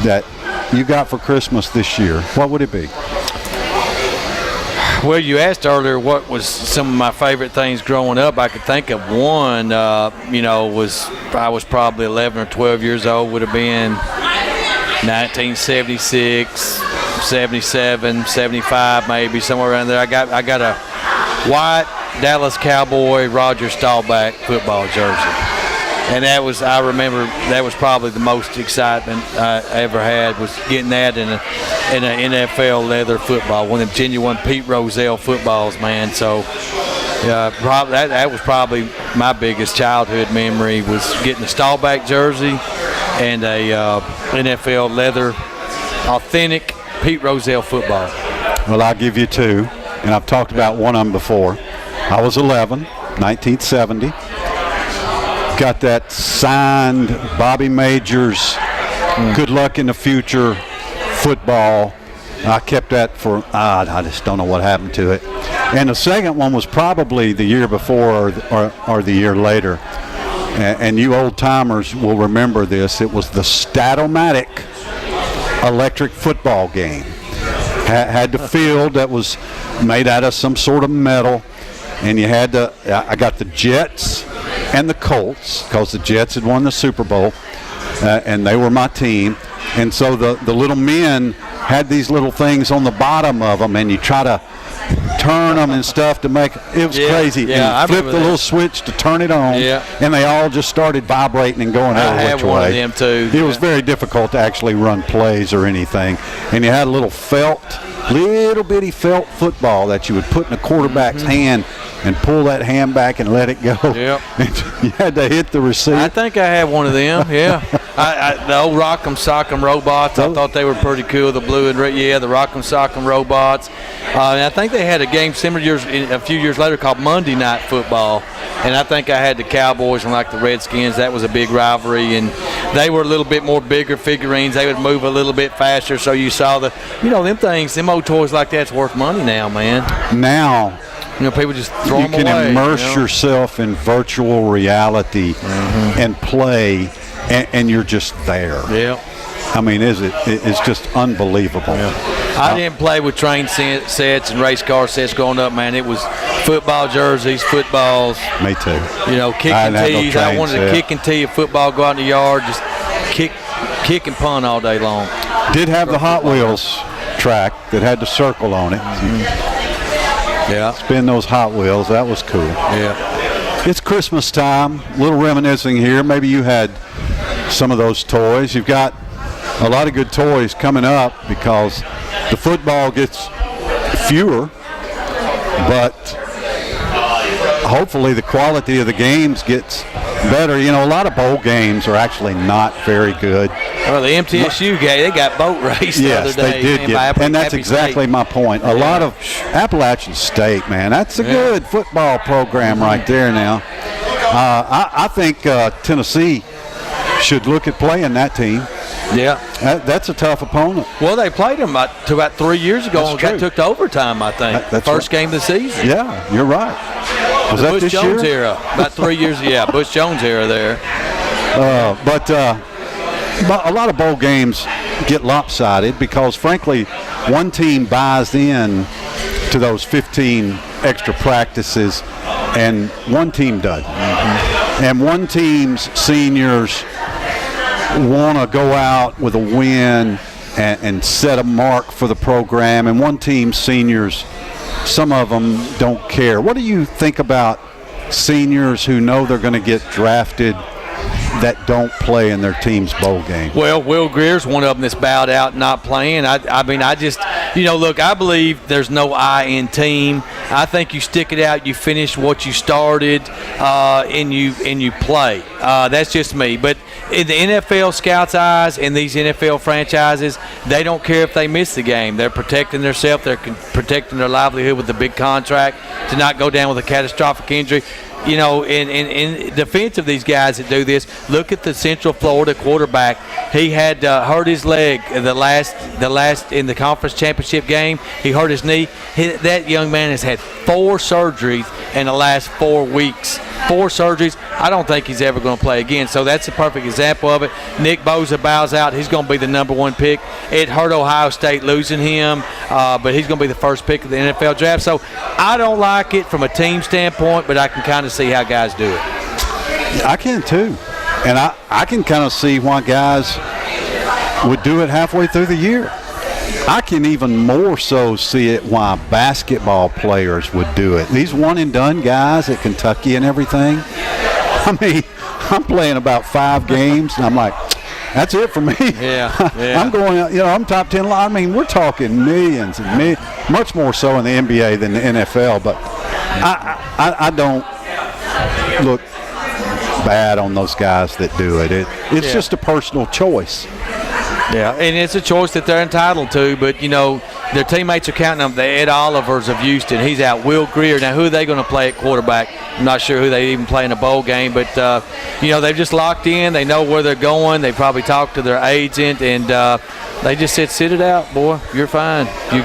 B: that you got for Christmas this year, what would it be?
C: Well, you asked earlier what was some of my favorite things growing up. I could think of one, I was probably 11 or 12 years old, would have been 1976, 77, 75 maybe, somewhere around there. I got a white Dallas Cowboy Roger Staubach football jersey. And I remember that was probably the most excitement I ever had, was getting that in an NFL leather football, one of them genuine Pete Rozelle footballs, man. So that was probably my biggest childhood memory, was getting a Staubach jersey and a NFL leather, authentic Pete Rozelle football.
B: Well, I'll give you two, and I've talked about one of them before. I was 11, 1970. Got that signed Bobby Majors, Good Luck in the Future football. I kept that for, I just don't know what happened to it. And the second one was probably the year before or the year later. And you old timers will remember this. It was the Statomatic electric football game. Had the field that was made out of some sort of metal. And you had I got the Jets and the Colts, because the Jets had won the Super Bowl, and they were my team. And so the little men had these little things on the bottom of them, and you try to turn them and stuff to make it was crazy.
C: Yeah,
B: and flip the little switch to turn it on, and they all just started vibrating and going every which way.
C: I had one of them too.
B: It was very difficult to actually run plays or anything. And you had a little bitty felt football that you would put in a quarterback's hand and pull that hand back and let it go.
C: Yep.
B: And you had to hit the receiver.
C: I think I had one of them, yeah. The old Rock'em Sock'em robots, I thought they were pretty cool, the blue and red, the Rock'em Sock'em robots. And I think they had a game a few years later called Monday Night Football. And I think I had the Cowboys and like the Redskins. That was a big rivalry, and they were a little bit more bigger figurines. They would move a little bit faster, so you saw them old toys like that's worth money now, man.
B: Now,
C: people just throw them away.
B: You can immerse yourself in virtual reality and play, and you're just there.
C: Yeah.
B: I mean, it's just unbelievable.
C: Yeah. I didn't play with train sets and race car sets growing up, man. It was football jerseys, footballs.
B: Me too.
C: Kick and tees. I wanted to kick and tee a football, go out in the yard, just kick and punt all day long.
B: Did have the Hot Wheels track that had the circle on it.
C: Yeah.
B: Spin those Hot Wheels. That was cool.
C: Yeah.
B: It's Christmas time. A little reminiscing here. Maybe you had some of those toys. You've got a lot of good toys coming up because the football gets fewer, but hopefully the quality of the games gets better. A lot of bowl games are actually not very good.
C: Well, the MTSU game, they got boat raced the other day.
B: Yes, they did and that's exactly my point. A lot of Appalachian State, man, that's a good football program right there now. I think Tennessee should look at playing that team.
C: Yeah.
B: That's a tough opponent.
C: Well, they played them about 3 years ago and got took to overtime, I think.
B: That's
C: First game of the season.
B: Yeah, you're right. Was that
C: Bush
B: this
C: Jones
B: year?
C: era. About 3 years, Bush Jones era there.
B: But a lot of bowl games get lopsided because, frankly, one team buys in to those 15 extra practices and one team doesn't. And one team's seniors want to go out with a win and set a mark for the program, and one team's seniors, some of them don't care. What do you think about seniors who know they're going to get drafted that don't play in their team's bowl game?
C: Well, Will Greer's one of them that's bowed out not playing. I Look, I believe there's no I in team. I think you stick it out, you finish what you started, and you play. That's just me. But in the NFL scouts' eyes and these NFL franchises, they don't care if they miss the game. They're protecting themselves. They're protecting their livelihood with a big contract to not go down with a catastrophic injury. In defense of these guys that do this, look at the Central Florida quarterback. He had hurt his leg the last in the conference championship game. He hurt his knee. That young man has had 4 surgeries in the last 4 weeks. 4 surgeries. I don't think he's ever going to play again. So that's a perfect example of it. Nick Bosa bows out. He's going to be the number 1 pick. It hurt Ohio State losing him, but he's going to be the first pick of the NFL draft. So I don't like it from a team standpoint, but I can kind of see how guys do it.
B: I can too. And I can kind of see why guys would do it halfway through the year. I can even more so see it why basketball players would do it. These one-and-done guys at Kentucky and everything, I mean, I'm playing about 5 games, and I'm like, that's it for me.
C: Yeah.
B: I'm going, I'm top 10. I mean, we're talking millions and much more so in the NBA than the NFL, but I don't look bad on those guys that do it. It's just a personal choice.
C: Yeah, and it's a choice that they're entitled to, but, their teammates are counting them. The Ed Olivers of Houston, he's out. Will Greer. Now, who are they going to play at quarterback? I'm not sure who they even play in a bowl game, but, they've just locked in. They know where they're going. They probably talked to their agent, and they just said, sit it out, boy. You're fine. You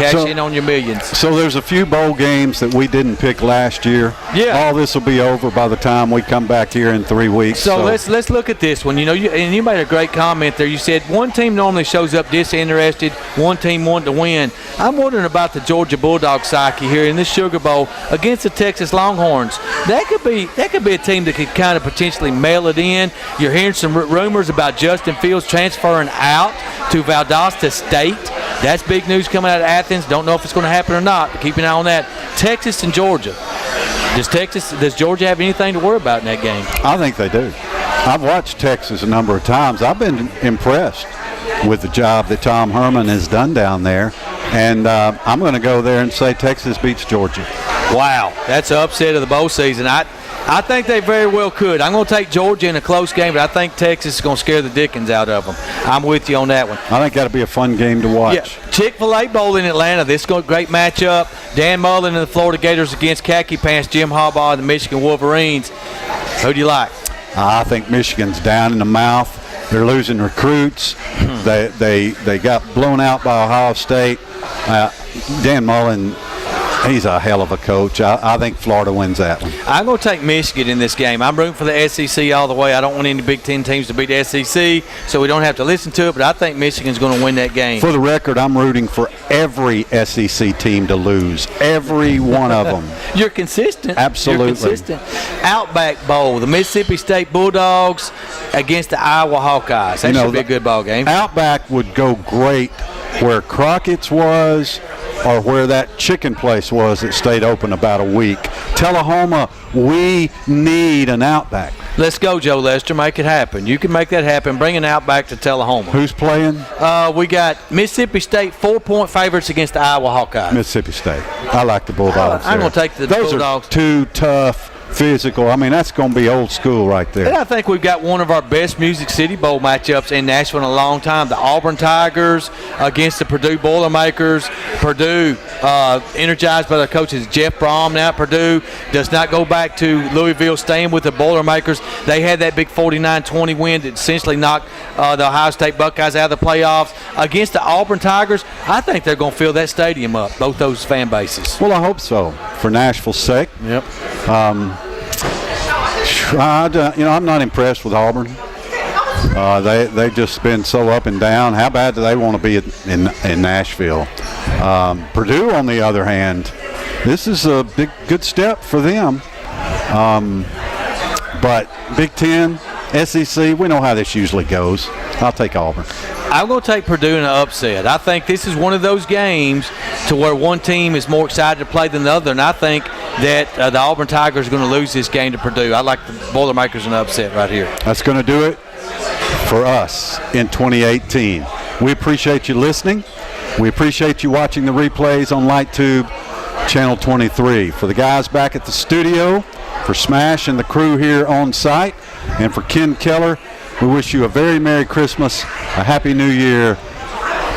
C: cash in on your millions.
B: So there's a few bowl games that we didn't pick last year.
C: Yeah.
B: All this will be over by the time we come back here in 3 weeks.
C: So let's look at this one. You made a great comment there. You said one team normally shows up disinterested, one team wanted to win. I'm wondering about the Georgia Bulldog psyche here in this Sugar Bowl against the Texas Longhorns. That could be a team that could kind of potentially mail it in. You're hearing some rumors about Justin Fields transferring out to Valdosta State. That's big news coming out of Athens. Don't know if it's going to happen or not, but keep an eye on that. Texas and Georgia. Does Georgia have anything to worry about in that game?
B: I think they do. I've watched Texas a number of times. I've been impressed with the job that Tom Herman has done down there, and I'm going to go there and say Texas beats Georgia.
C: Wow, that's an upset of the bowl season. I think they very well could. I'm going to take Georgia in a close game, but I think Texas is going to scare the dickens out of them. I'm with you on that one.
B: I think that'll be a fun game to watch.
C: Yeah. Chick-fil-A Bowl in Atlanta. This is a great matchup. Dan Mullen and the Florida Gators against Khaki Pants Jim Harbaugh and the Michigan Wolverines. Who do you like?
B: I think Michigan's down in the mouth. They're losing recruits. They got blown out by Ohio State. Dan Mullen, he's a hell of a coach. I think Florida wins that one.
C: I'm going to take Michigan in this game. I'm rooting for the SEC all the way. I don't want any Big Ten teams to beat the SEC, so we don't have to listen to it, but I think Michigan's going to win that game.
B: For the record, I'm rooting for every SEC team to lose, every one of them.
C: You're consistent.
B: Absolutely.
C: You're consistent. Outback Bowl, the Mississippi State Bulldogs against the Iowa Hawkeyes. That should be a good ball game.
B: Outback would go great where Crockett's was or where that chicken place was that stayed open about a week. Tullahoma, we need an Outback.
C: Let's go, Joe Lester. Make it happen. You can make that happen. Bring an Outback to Tullahoma.
B: Who's playing?
C: We got Mississippi State 4-point favorites against the Iowa Hawkeyes.
B: Mississippi State. I like the Bulldogs.
C: I'm going to take the
B: Those
C: Bulldogs.
B: Are two tough, physical. I mean, that's going to be old school right there.
C: And I think we've got one of our best Music City Bowl matchups in Nashville in a long time. The Auburn Tigers against the Purdue Boilermakers. Purdue, energized by their coaches Jeff Brom now at Purdue, does not go back to Louisville, staying with the Boilermakers. They had that big 49-20 win that essentially knocked the Ohio State Buckeyes out of the playoffs. Against the Auburn Tigers, I think they're going to fill that stadium up, both those fan bases.
B: Well, I hope so, for Nashville's sake.
C: Yep.
B: I'm not impressed with Auburn. They've just been so up and down. How bad do they want to be in Nashville? Purdue, on the other hand, this is a good step for them. But Big Ten, SEC, we know how this usually goes. I'll take Auburn.
C: I'm going to take Purdue in an upset. I think this is one of those games to where one team is more excited to play than the other, and I think that the Auburn Tigers are going to lose this game to Purdue. I like the Boilermakers in an upset right here.
B: That's going to do it for us in 2018. We appreciate you listening. We appreciate you watching the replays on LightTube Channel 23. For the guys back at the studio, for Smash and the crew here on site, and for Ken Keller, we wish you a very Merry Christmas, a Happy New Year.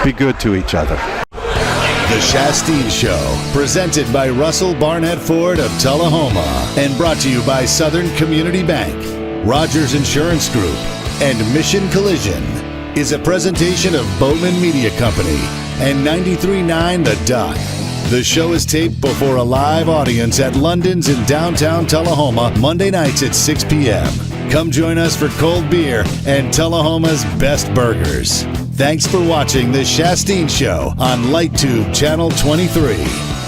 B: Be good to each other.
A: The Shasteen Show, presented by Russell Barnett Ford of Tullahoma and brought to you by Southern Community Bank, Rogers Insurance Group, and Mission Collision, is a presentation of Bowman Media Company and 93.9 The Duck. The show is taped before a live audience at London's in downtown Tullahoma, Monday nights at 6 p.m. Come join us for cold beer and Tullahoma's best burgers. Thanks for watching The Shasteen Show on LightTube Channel 23.